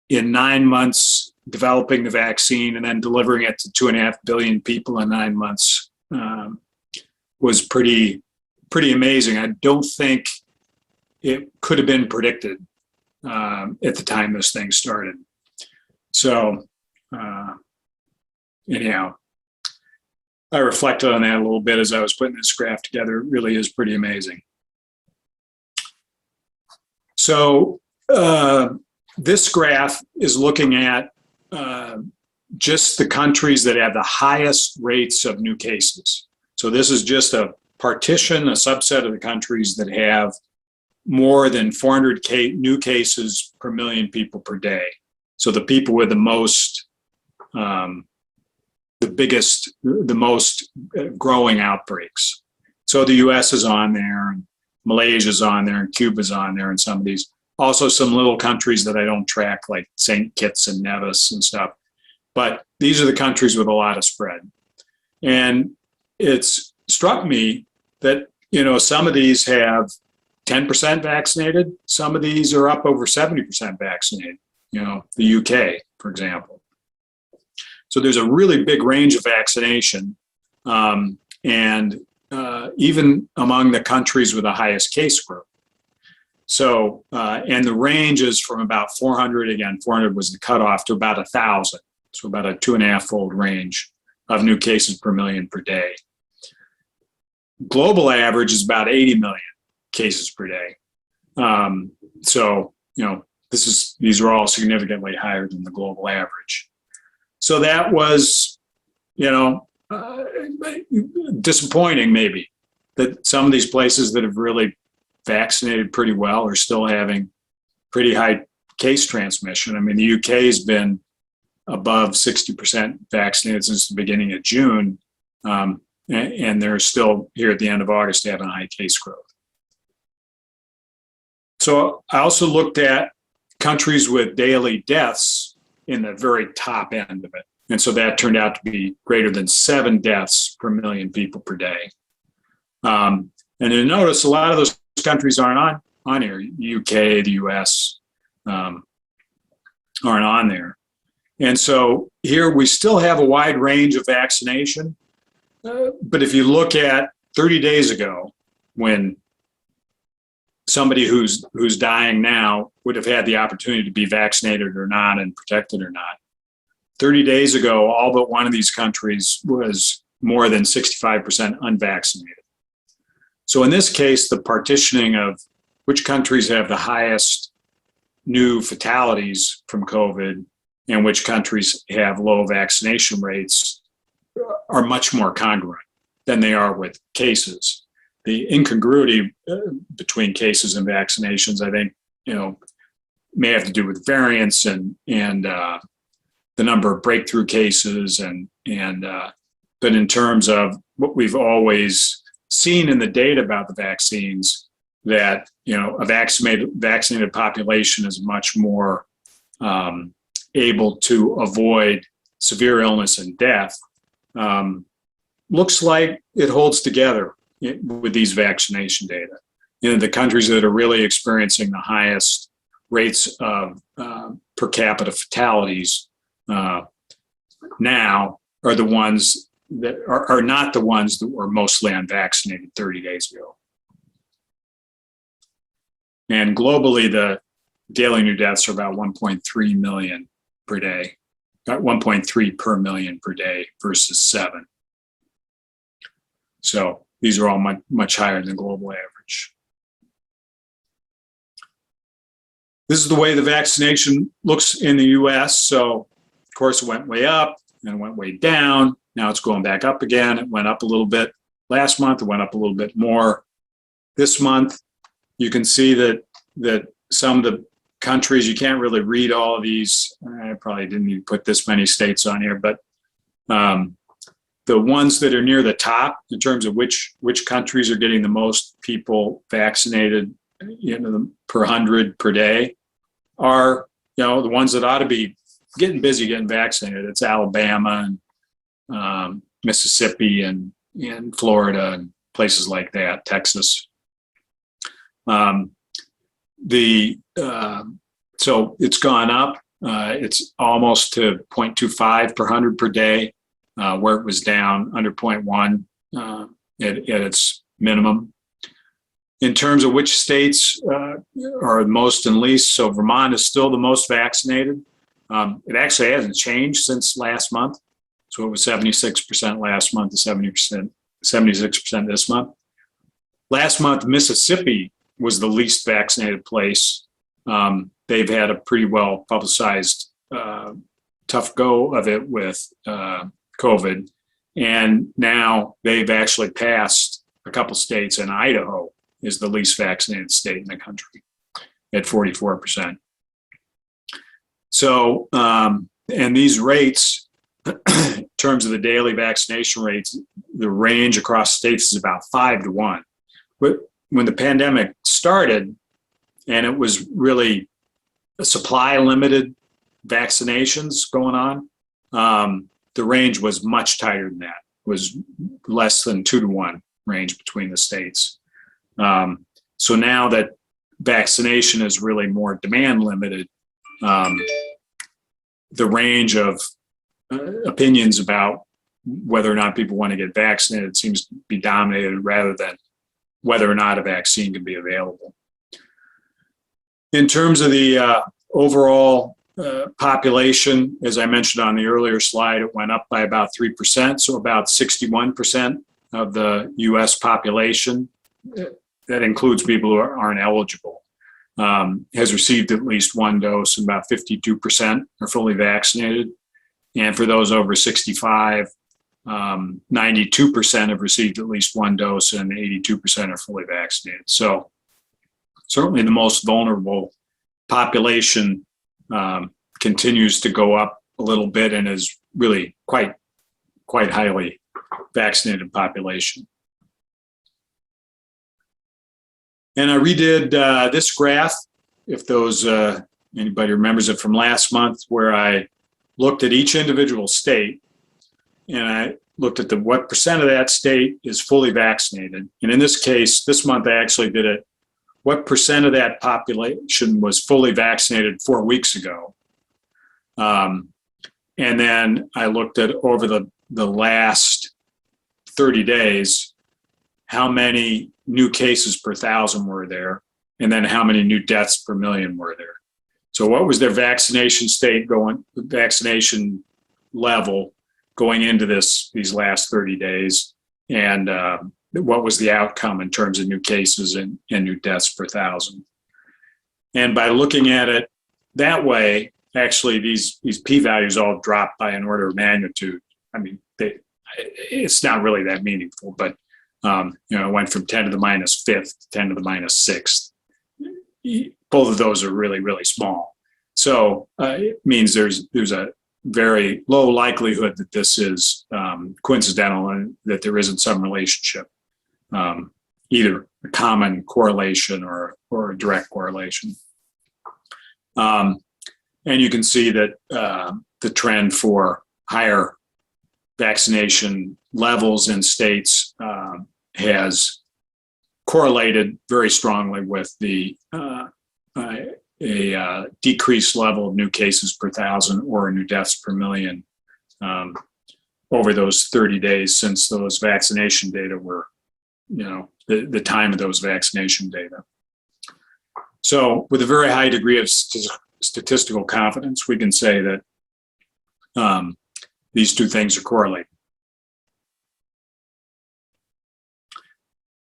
in 9 months developing the vaccine and then delivering it to 2.5 billion people in 9 months was pretty amazing. I don't think it could have been predicted at the time this thing started. So anyhow, I reflected on that a little bit as I was putting this graph together. It really is pretty amazing. So this graph is looking at just the countries that have the highest rates of new cases. So this is just a partition, a subset of the countries that have more than 400 new cases per million people per day. So the people with the most, the biggest, the most growing outbreaks. So the US is on there, and Malaysia's on there, and Cuba's on there, and some of these. Also some little countries that I don't track, like St. Kitts and Nevis and stuff. But these are the countries with a lot of spread. And it's struck me that, you know, some of these have 10% vaccinated. Some of these are up over 70% vaccinated, you know, the UK, for example. So there's a really big range of vaccination. And even among the countries with the highest case growth. So, and the range is from about 400, again, 400 was the cutoff, to about 1,000. So about a 2.5-fold range of new cases per million per day. Global average is about 80 million cases per day. So, you know, these are all significantly higher than the global average. So that was, you know, disappointing maybe, that some of these places that have really vaccinated pretty well are still having pretty high case transmission. I mean, the UK has been above 60% vaccinated since the beginning of June, and they're still here at the end of August having high case growth. So I also looked at countries with daily deaths in the very top end of it. And so that turned out to be greater than 7 deaths per million people per day. And you notice a lot of those countries aren't on here. UK, the US aren't on there. And so here we still have a wide range of vaccination. But if you look at 30 days ago, when somebody who's dying now would have had the opportunity to be vaccinated or not and protected or not. 30 days ago, all but one of these countries was more than 65% unvaccinated. So in this case, the partitioning of which countries have the highest new fatalities from COVID and which countries have low vaccination rates are much more congruent than they are with cases. The incongruity between cases and vaccinations, I think, you know, may have to do with variants and the number of breakthrough cases but in terms of what we've always seen in the data about the vaccines, that, you know, a vaccinated population is much more able to avoid severe illness and death. Looks like it holds together with these vaccination data. You know, the countries that are really experiencing the highest rates of per capita fatalities now are the ones that are not the ones that were mostly unvaccinated 30 days ago. And globally, the daily new deaths are about 1.3 million per day, about 1.3 per million per day versus 7. So these are all much higher than global average. This is the way the vaccination looks in the US. So, of course, it went way up, then it went way down. Now it's going back up again. It went up a little bit last month. It went up a little bit more this month. You can see that some of the countries, you can't really read all of these. I probably didn't even put this many states on here, but the ones that are near the top in terms of which countries are getting the most people vaccinated, you know, per 100 per day are, you know, the ones that ought to be getting busy getting vaccinated. It's Alabama and Mississippi and Florida and places like that, Texas. So it's gone up. It's almost to 0.25 per 100 per day, where it was down under 0.1 at its minimum. In terms of which states are most and least, so Vermont is still the most vaccinated. It actually hasn't changed since last month. So it was 76% last month to 76% this month. Last month, Mississippi was the least vaccinated place. They've had a pretty well publicized tough go of it with COVID. And now they've actually passed a couple states, and Idaho is the least vaccinated state in the country at 44%. So, and these rates, in terms of the daily vaccination rates, the range across states is about 5 to 1. But when the pandemic started, and it was really a supply limited vaccinations going on, the range was much tighter than that. It was less than 2 to 1 range between the states. So now that vaccination is really more demand limited, the range of opinions about whether or not people want to get vaccinated seems to be dominated rather than whether or not a vaccine can be available. In terms of the overall population, as I mentioned on the earlier slide, it went up by about 3%, so about 61% of the US population, that includes people who aren't eligible, has received at least one dose, and about 52% are fully vaccinated. And for those over 65, 92% have received at least one dose, and 82% are fully vaccinated. So certainly the most vulnerable population continues to go up a little bit and is really quite highly vaccinated population. And I redid this graph, if those anybody remembers it from last month, where I looked at each individual state, and I looked at what percent of that state is fully vaccinated. And in this case, this month I actually did it, what percent of that population was fully vaccinated 4 weeks ago. And then I looked at over the last 30 days, how many new cases per 1,000 were there, and then how many new deaths per million were there. So what was their vaccination vaccination level going into these last 30 days, and what was the outcome in terms of new cases and new deaths per 1,000. And by looking at it that way, actually these p-values all dropped by an order of magnitude. I mean, it's not really that meaningful, but it went from 10 to the minus fifth to 10 to the minus sixth. Both of those are really, really small. So it means there's a very low likelihood that this is coincidental and that there isn't some relationship, either a common correlation or a direct correlation. And you can see that the trend for higher vaccination levels in states has correlated very strongly with a decreased level of new cases per 1,000 or new deaths per million over those 30 days since those vaccination data were, the time of those vaccination data. So with a very high degree of statistical confidence, we can say that these two things are correlated.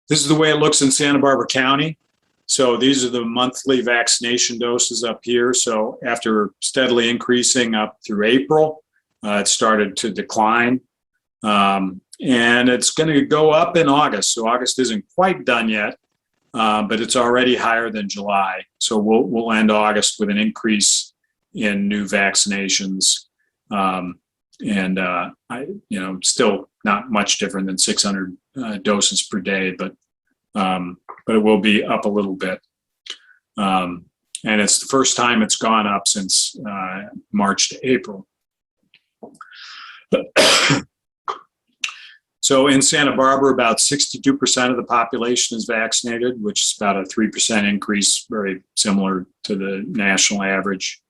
This is the way it looks in Santa Barbara County. So these are the monthly vaccination doses up here. So after steadily increasing up through April, it started to decline. And it's going to go up in August. So August isn't quite done yet, but it's already higher than July. So we'll end August with an increase in new vaccinations. Still not much different than 600 doses per day, but it will be up a little bit. And it's the first time it's gone up since March to April. So in Santa Barbara, about 62% of the population is vaccinated, which is about a 3% increase, very similar to the national average.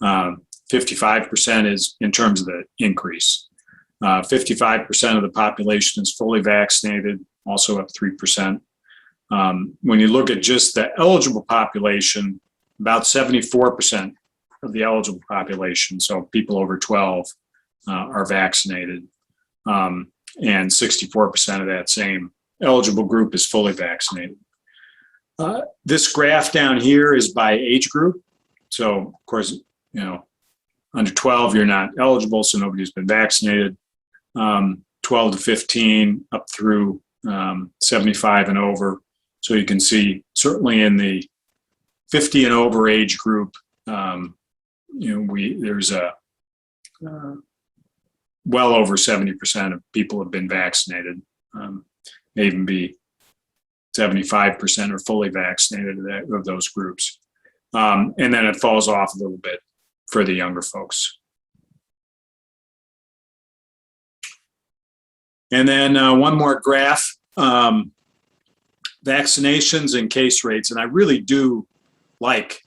55% is in terms of the increase. 55% of the population is fully vaccinated, also up 3%. When you look at just the eligible population, about 74% of the eligible population. So people over 12 are vaccinated, and 64% of that same eligible group is fully vaccinated. This graph down here is by age group. So, of course, under 12, you're not eligible, so nobody's been vaccinated. 12 to 15 up through 75 and over. So you can see certainly in the 50 and over age group, there's a well over 70% of people have been vaccinated. May even be 75% are fully vaccinated of those groups. And then it falls off a little bit for the younger folks. And then one more graph, vaccinations and case rates. And I really do like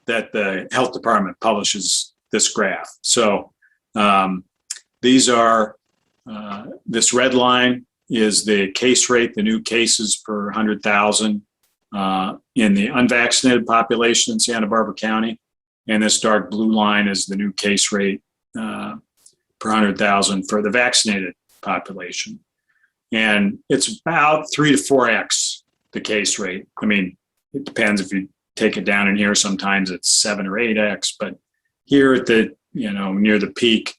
that the health department publishes this graph. So these are, this red line is the case rate, the new cases per 100,000 in the unvaccinated population in Santa Barbara County. And this dark blue line is the new case rate per 100,000 for the vaccinated population. And it's about 3 to 4x the case rate. I mean, it depends if you take it down in here, sometimes it's 7 or 8x, but here at the, near the peak,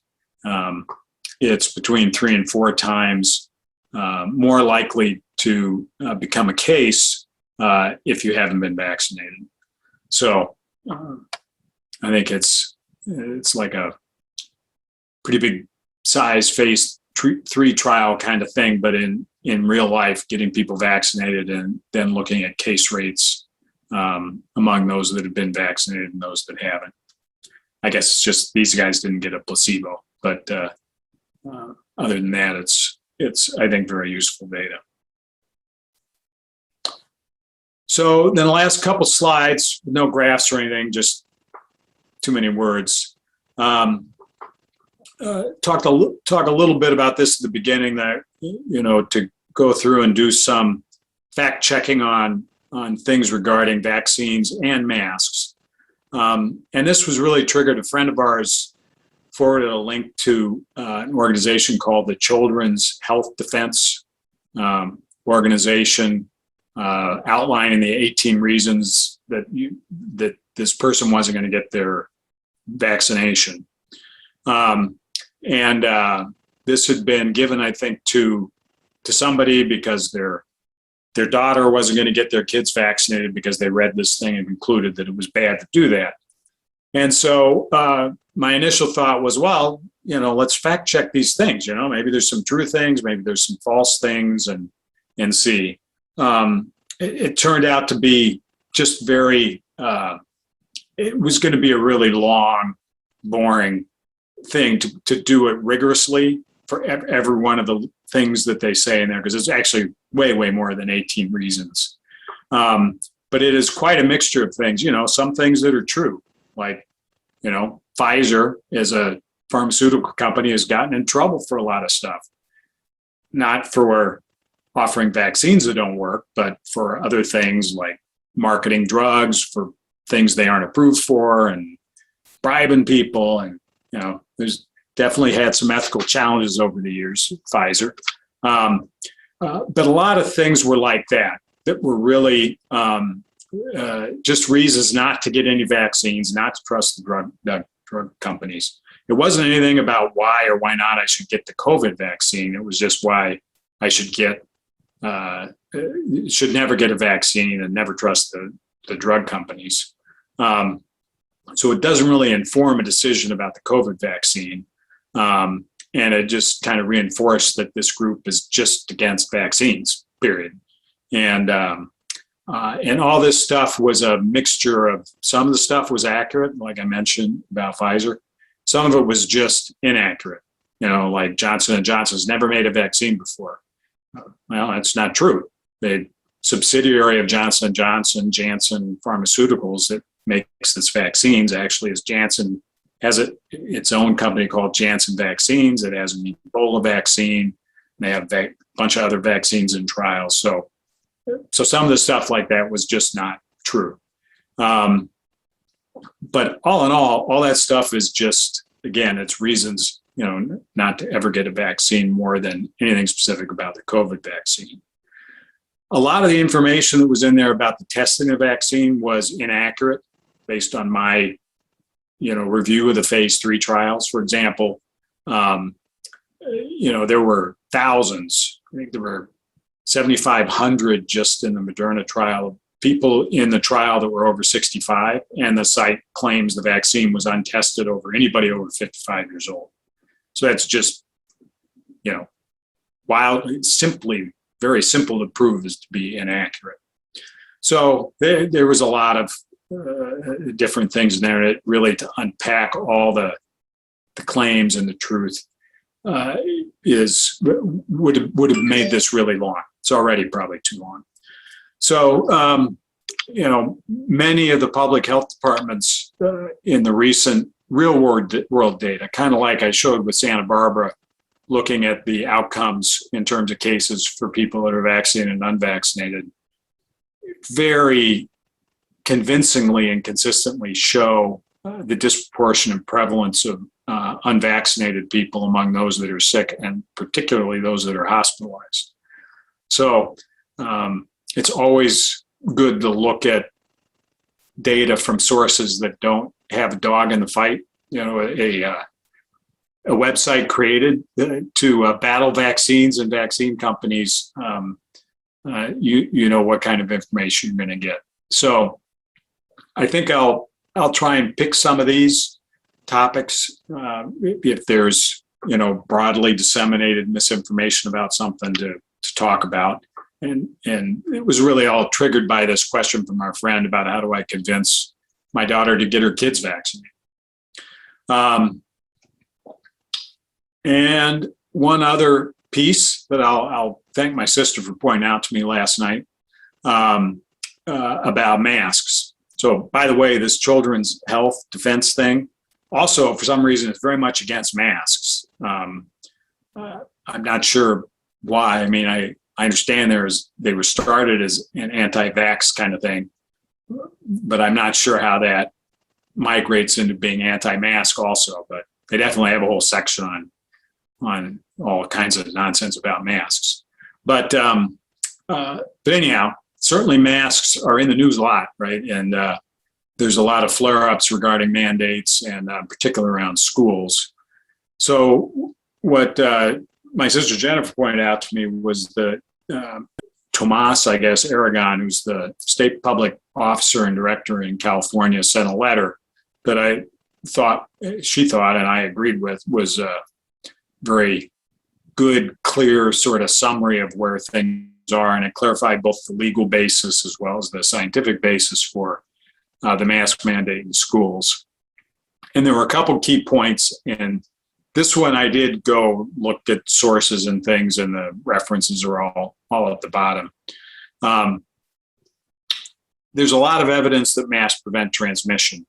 it's between 3 and 4 times more likely to become a case if you haven't been vaccinated. So I think it's like a pretty big size phase 3 trial kind of thing, but in real life, getting people vaccinated and then looking at case rates among those that have been vaccinated and those that haven't. I guess it's just these guys didn't get a placebo, but other than that, it's I think very useful data. So then the last couple slides, no graphs or anything, just too many words. Talk a little bit about this at the beginning, that to go through and do some fact checking on things regarding vaccines and masks. And this was really triggered. A friend of ours forwarded a link to an organization called the Children's Health Defense Organization, outlining the 18 reasons that this person wasn't going to get their vaccination. And this had been given, I think, to somebody because their daughter wasn't going to get their kids vaccinated because they read this thing and concluded that it was bad to do that. And so my initial thought was, well, let's fact check these things. Maybe there's some true things, maybe there's some false things, and see. It turned out to be just very. It was going to be a really long, boring thing to do it rigorously for every one of the things that they say in there, because it's actually way more than 18 reasons. But it is quite a mixture of things. Some things that are true, like Pfizer as a pharmaceutical company has gotten in trouble for a lot of stuff, not for offering vaccines that don't work, but for other things like marketing drugs for things they aren't approved for and bribing people. And there's definitely had some ethical challenges over the years, Pfizer. But a lot of things were like that were really just reasons not to get any vaccines, not to trust the drug companies. It wasn't anything about why or why not I should get the COVID vaccine. It was just why I should should never get a vaccine and never trust the drug companies. So it doesn't really inform a decision about the COVID vaccine. And it just kind of reinforced that this group is just against vaccines, period. And all this stuff was a mixture of, some of the stuff was accurate, like I mentioned about Pfizer. Some of it was just inaccurate. Like Johnson & Johnson's never made a vaccine before. Well, that's not true. The subsidiary of Johnson & Johnson, Janssen Pharmaceuticals, that makes this vaccines, actually is Janssen, has its own company called Janssen Vaccines. It has an Ebola vaccine. They have a bunch of other vaccines in trials. So some of the stuff like that was just not true. But all in all that stuff is just, again, it's reasons, not to ever get a vaccine more than anything specific about the COVID vaccine. A lot of the information that was in there about the testing of the vaccine was inaccurate based on my, review of the phase 3 trials. For example, there were thousands. I think there were 7,500 just in the Moderna trial, people in the trial that were over 65, and the site claims the vaccine was untested over anybody over 55 years old. So that's just, simply very simple to prove is to be inaccurate. So there was a lot of different things in there. Really, to unpack all the claims and the truth would have made this really long. It's already probably too long. So, many of the public health departments in the recent real world data, kind of like I showed with Santa Barbara, looking at the outcomes in terms of cases for people that are vaccinated and unvaccinated, very convincingly and consistently show the disproportionate prevalence of unvaccinated people among those that are sick, and particularly those that are hospitalized. So it's always good to look at data from sources that don't have a dog in the fight. A website created to battle vaccines and vaccine companies, you know what kind of information you're going to get. So I think I'll try and pick some of these topics if there's broadly disseminated misinformation about something to talk about. And it was really all triggered by this question from our friend about how do I convince my daughter to get her kids vaccinated. And one other piece that I'll thank my sister for pointing out to me last night about masks. So, by the way, this children's health defense thing, also for some reason, is very much against masks. I'm not sure why. I mean, I understand they were started as an anti-vax kind of thing, but I'm not sure how that migrates into being anti-mask also. But they definitely have a whole section on all kinds of nonsense about masks. But anyhow, certainly masks are in the news a lot, right? And there's a lot of flare-ups regarding mandates, and particularly around schools. So what my sister Jennifer pointed out to me was that Tomas, I guess, Aragon, who's the state public officer and director in California, sent a letter that she thought, and I agreed with, was very good, clear sort of summary of where things are, and it clarified both the legal basis as well as the scientific basis for the mask mandate in schools. And there were a couple key points, and this one I did go look at sources and things, and the references are all at the bottom. There's a lot of evidence that masks prevent transmission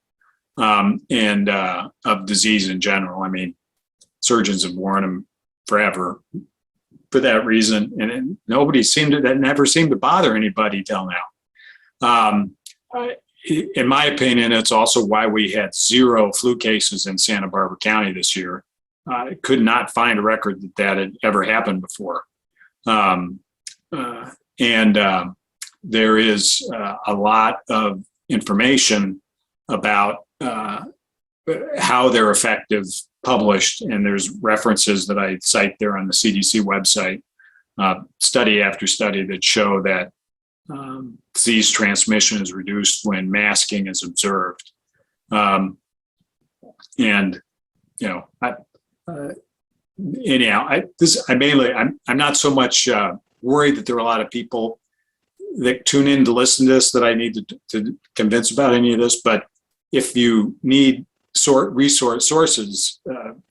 and of disease in general. I mean, surgeons have worn them forever for that reason, and that never seemed to bother anybody till now. In my opinion, it's also why we had 0 flu cases in Santa Barbara County this year. I could not find a record that had ever happened before. There is a lot of information about how they're effective published, and there's references that I cite there on the CDC website, study after study that show that disease transmission is reduced when masking is observed. I'm not so much worried that there are a lot of people that tune in to listen to this that I need to convince about any of this, but if you need sources,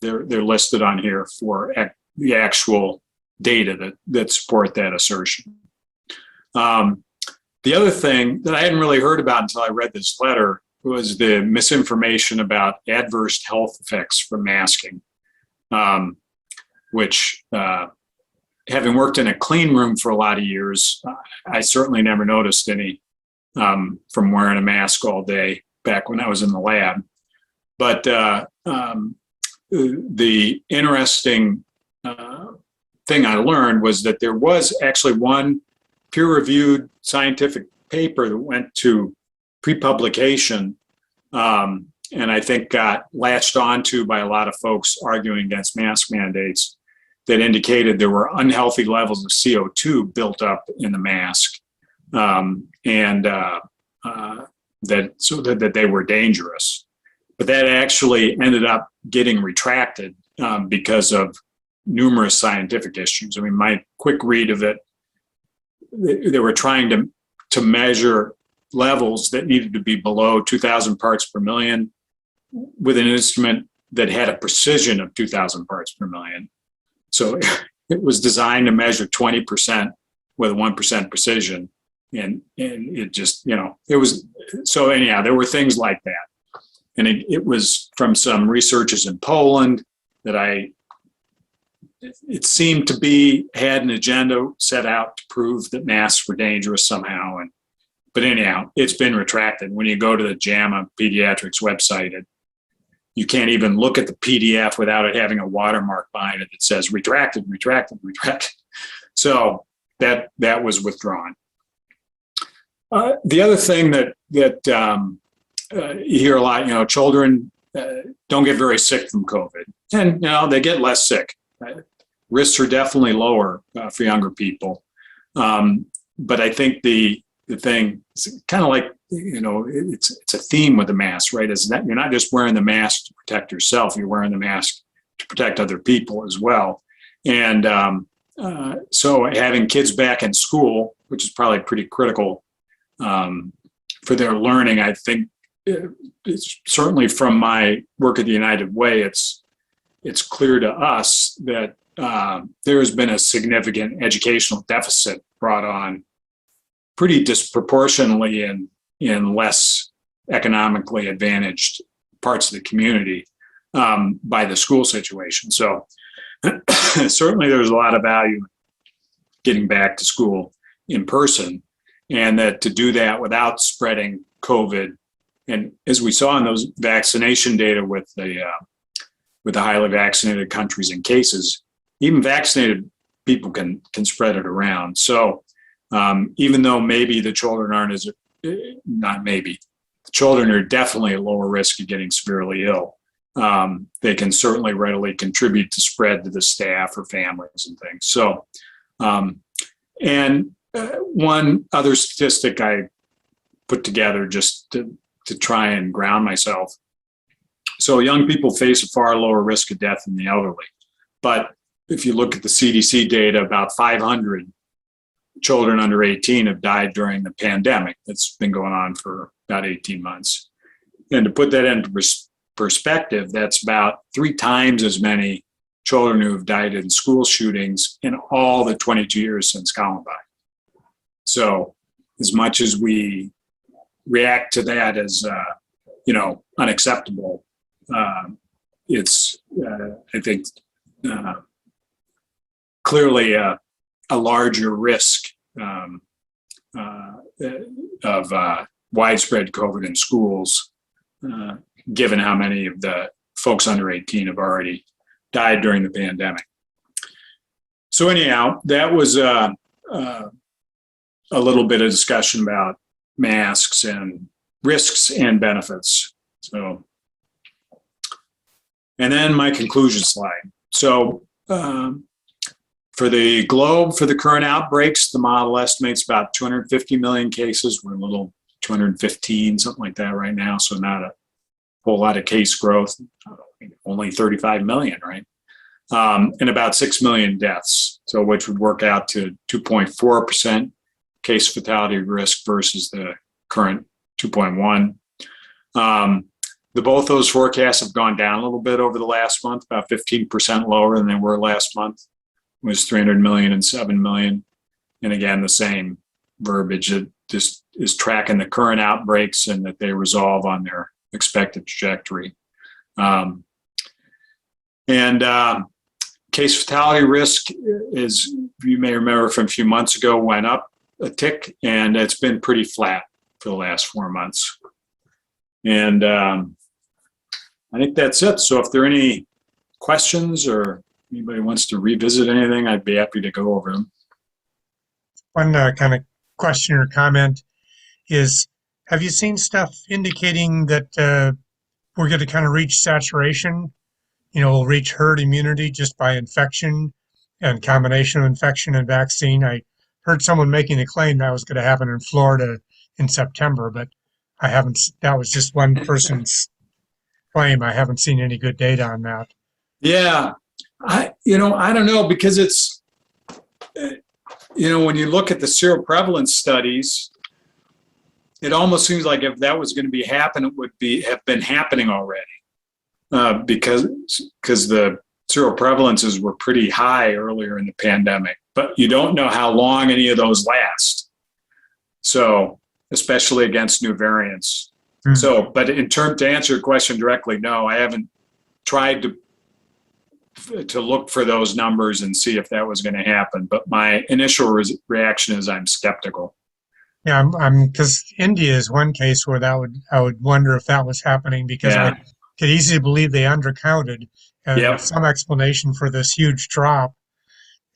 they're listed on here for the actual data that support that assertion. The other thing that I hadn't really heard about until I read this letter was the misinformation about adverse health effects from masking, which, having worked in a clean room for a lot of years, I certainly never noticed any from wearing a mask all day. back when I was in the lab. But the interesting thing I learned was that there was actually one peer-reviewed scientific paper that went to pre-publication, and I think got latched onto by a lot of folks arguing against mask mandates, that indicated there were unhealthy levels of CO2 built up in the mask, and that they were dangerous. But that actually ended up getting retracted because of numerous scientific issues. I mean, my quick read of it, they were trying to measure levels that needed to be below 2,000 parts per million with an instrument that had a precision of 2,000 parts per million. So it was designed to measure 20% with 1% precision. And it just, it was, so anyhow, there were things like that. And it was from some researchers in Poland that it seemed to be, had an agenda set out to prove that masks were dangerous somehow. But anyhow, it's been retracted. When you go to the JAMA Pediatrics website, you can't even look at the PDF without it having a watermark behind it that says retracted, retracted, retracted. So that was withdrawn. The other thing that you hear a lot, children don't get very sick from COVID, and they get less sick. Risks are definitely lower for younger people, but I think the thing is kind of like it's a theme with the mask, right? Is that you're not just wearing the mask to protect yourself; you're wearing the mask to protect other people as well. And so having kids back in school, which is probably pretty critical for their learning, I think it's certainly from my work at the United Way, it's clear to us that there has been a significant educational deficit brought on pretty disproportionately in less economically advantaged parts of the community by the school situation. So certainly there's a lot of value getting back to school in person, and that to do that without spreading COVID. And as we saw in those vaccination data with the highly vaccinated countries and cases, even vaccinated people can spread it around. So even though maybe the children aren't the children are definitely at lower risk of getting severely ill. They can certainly readily contribute to spread to the staff or families and things. So, one other statistic I put together just to try and ground myself. So young people face a far lower risk of death than the elderly. But if you look at the CDC data, about 500 children under 18 have died during the pandemic that's been going on for about 18 months. And to put that into perspective, that's about 3 times as many children who have died in school shootings in all the 22 years since Columbine. So as much as we react to that as, unacceptable, it's, I think, clearly a larger risk of widespread COVID in schools, given how many of the folks under 18 have already died during the pandemic. So anyhow, that was a little bit of discussion about masks and risks and benefits. So, and then my conclusion slide. So for the globe, for the current outbreaks, the model estimates about 250 million cases. We're a little 215, something like that right now. So not a whole lot of case growth, only 35 million, right? And about 6 million deaths. So which would work out to 2.4% case fatality risk versus the current 2.1. Both those forecasts have gone down a little bit over the last month, about 15% lower than they were last month. It was 300 million and 7 million. And again, the same verbiage. It just is tracking the current outbreaks and that they resolve on their expected trajectory. Case fatality risk is, you may remember from a few months ago, went up a tick, and it's been pretty flat for the last 4 months. And I think that's it. So if there are any questions or anybody wants to revisit anything, I'd be happy to go over them. One kind of question or comment is, have you seen stuff indicating that we're going to kind of reach saturation? We'll reach herd immunity just by infection and combination of infection and vaccine. I heard someone making a claim that was going to happen in Florida in September, but I haven't, that was just one person's claim. I haven't seen any good data on that. Yeah, I don't know, because it's, when you look at the seroprevalence studies, it almost seems like if that was going to be happen, it would have been happening already, because the seroprevalences were pretty high earlier in the pandemic, but you don't know how long any of those last. So, especially against new variants. So, but to answer your question directly, no, I haven't tried to look for those numbers and see if that was going to happen. But my initial reaction is I'm skeptical. Yeah, because India is one case where I would wonder if that was happening, because I could easily believe they undercounted, and some explanation for this huge drop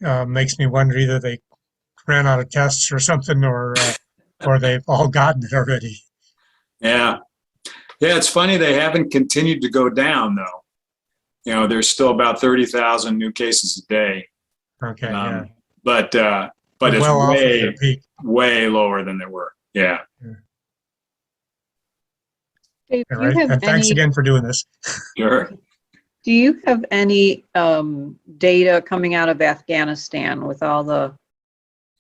makes me wonder either they ran out of tests or something, or they've all gotten it already. Yeah, it's funny they haven't continued to go down though. There's still about 30,000 new cases a day. Okay, but it's way lower than they were. Yeah. Dave, All right. And thanks again for doing this. Sure. Do you have any data coming out of Afghanistan with all the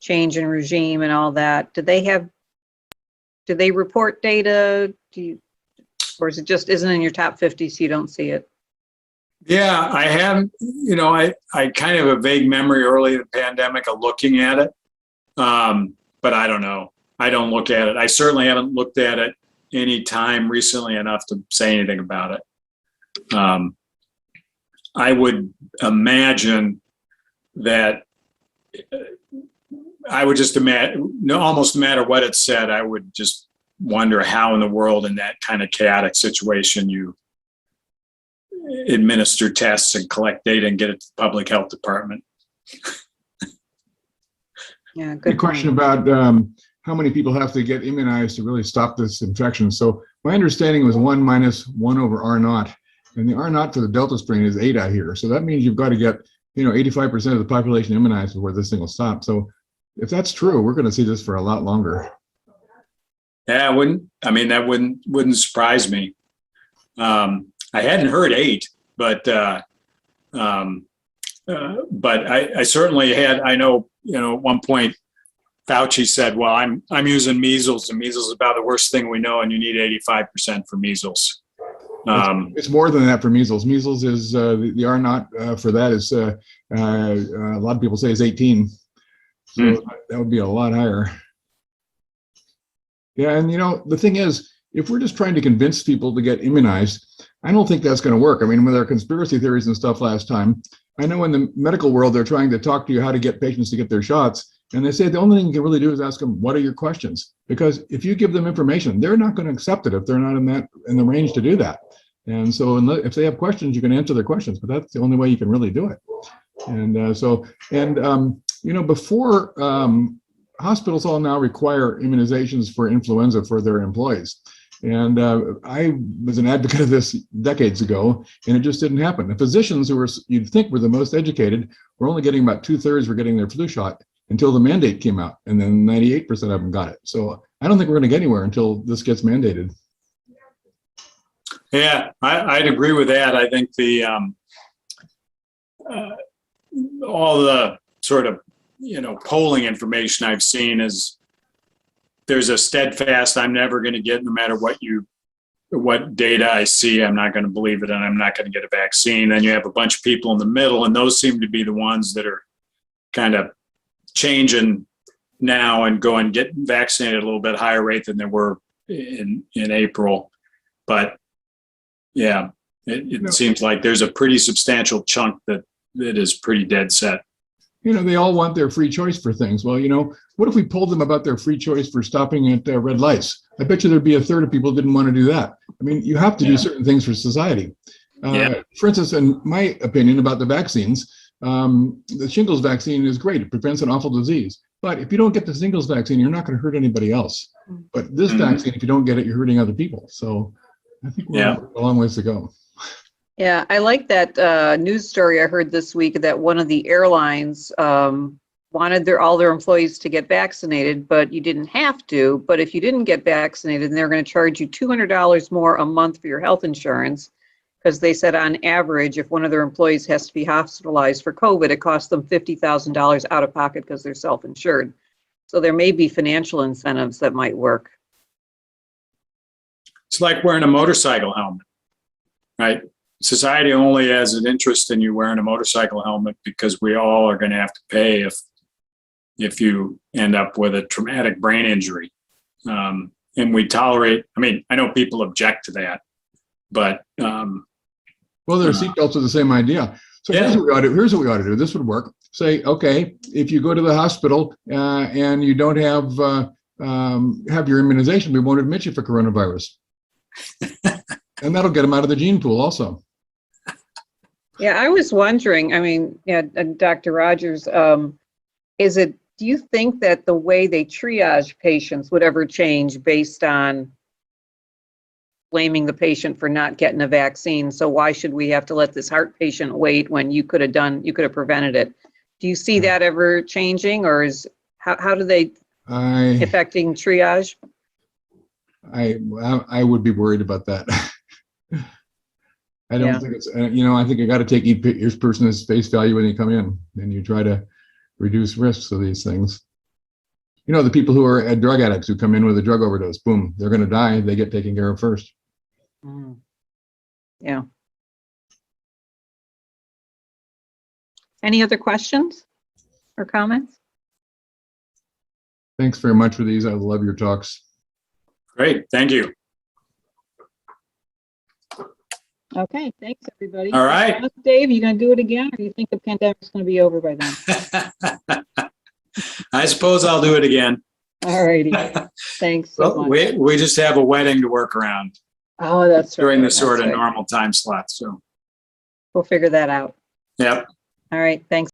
change in regime and all that? Do they report data? Or is it just isn't in your top 50 so you don't see it? Yeah, I have, I kind of have a vague memory early in the pandemic of looking at it. But I don't know. I don't look at it. I certainly haven't looked at it any time recently enough to say anything about it. I would imagine that I would just imagine, almost no matter what it said, I would just wonder how in the world in that kind of chaotic situation you administer tests and collect data and get it to the public health department. Yeah, good question about how many people have to get immunized to really stop this infection. So my understanding was 1 minus 1 over R naught, and the R naught for the Delta strain is 8 out here. So that means you've got to get 85% of the population immunized before this thing will stop. So if that's true, we're going to see this for a lot longer. Yeah, that wouldn't surprise me. I hadn't heard 8, but I certainly had. I know, at one point, Fauci said, "Well, I'm using measles, and measles is about the worst thing we know, and you need 85% for measles." It's more than that for measles. Measles is the R naught for that is a lot of people say is 18, so that would be a lot higher. Yeah, and the thing is, if we're just trying to convince people to get immunized, I don't think that's going to work. I mean, with our conspiracy theories and stuff last time, I know in the medical world, they're trying to talk to you how to get patients to get their shots. And they say the only thing you can really do is ask them, what are your questions? Because if you give them information, they're not going to accept it if they're not in the range to do that. And so if they have questions, you can answer their questions, but that's the only way you can really do it. And before hospitals all now require immunizations for influenza for their employees. And I was an advocate of this decades ago, and it just didn't happen. The physicians who you'd think were the most educated were only getting about 2/3 were getting their flu shot until the mandate came out, and then 98% of them got it. So I don't think we're going to get anywhere until this gets mandated. Yeah, I'd agree with that. I think all the sort of polling information I've seen is there's a steadfast, I'm never going to get, no matter what data I see, I'm not going to believe it, and I'm not going to get a vaccine. Then you have a bunch of people in the middle, and those seem to be the ones that are kind of changing now and go and get vaccinated at a little bit higher rate than they were in April. But yeah, it seems like there's a pretty substantial chunk that is pretty dead set. they all want their free choice for things. Well, what if we told them about their free choice for stopping at red lights? I bet you there'd be a third of people who didn't want to do that. I mean, you have to do certain things for society. For instance, in my opinion about the vaccines, the shingles vaccine is great. It prevents an awful disease. But if you don't get the shingles vaccine, you're not going to hurt anybody else. But this vaccine, if you don't get it, you're hurting other people. So I think we're a long ways to go. Yeah, I like that news story I heard this week that one of the airlines wanted all their employees to get vaccinated, but you didn't have to. But if you didn't get vaccinated, then they're going to charge you $200 more a month for your health insurance, because they said on average, if one of their employees has to be hospitalized for COVID, it costs them $50,000 out of pocket because they're self-insured. So there may be financial incentives that might work. It's like wearing a motorcycle helmet, right? Society only has an interest in you wearing a motorcycle helmet because we all are going to have to pay if you end up with a traumatic brain injury. And we tolerate, I know people object to that, but well, their seatbelts are the same idea. So here's what we ought to do. This would work. Say, okay, if you go to the hospital and you don't have your immunization, we won't admit you for coronavirus. And that'll get them out of the gene pool also. Yeah, I was wondering, Dr. Rogers, do you think that the way they triage patients would ever change based on blaming the patient for not getting a vaccine? So why should we have to let this heart patient wait when you could have prevented it? Do you see that ever changing, or how do they affecting triage? I would be worried about that. I don't think it's, I think you got to take each person's face value when you come in, and you try to reduce risks of these things. The people who are drug addicts who come in with a drug overdose, boom, they're going to die. They get taken care of first. Yeah. Any other questions or comments? Thanks very much for these. I love your talks. great. Thank you. Okay, thanks, everybody. All right. Dave, you going to do it again, or do you think the pandemic's going to be over by then? I suppose I'll do it again. All righty. Thanks so Well, much. we just have a wedding to work around Oh, that's right. during the sort That's of right. normal time slot. So, We'll figure that out. yep. All right, thanks.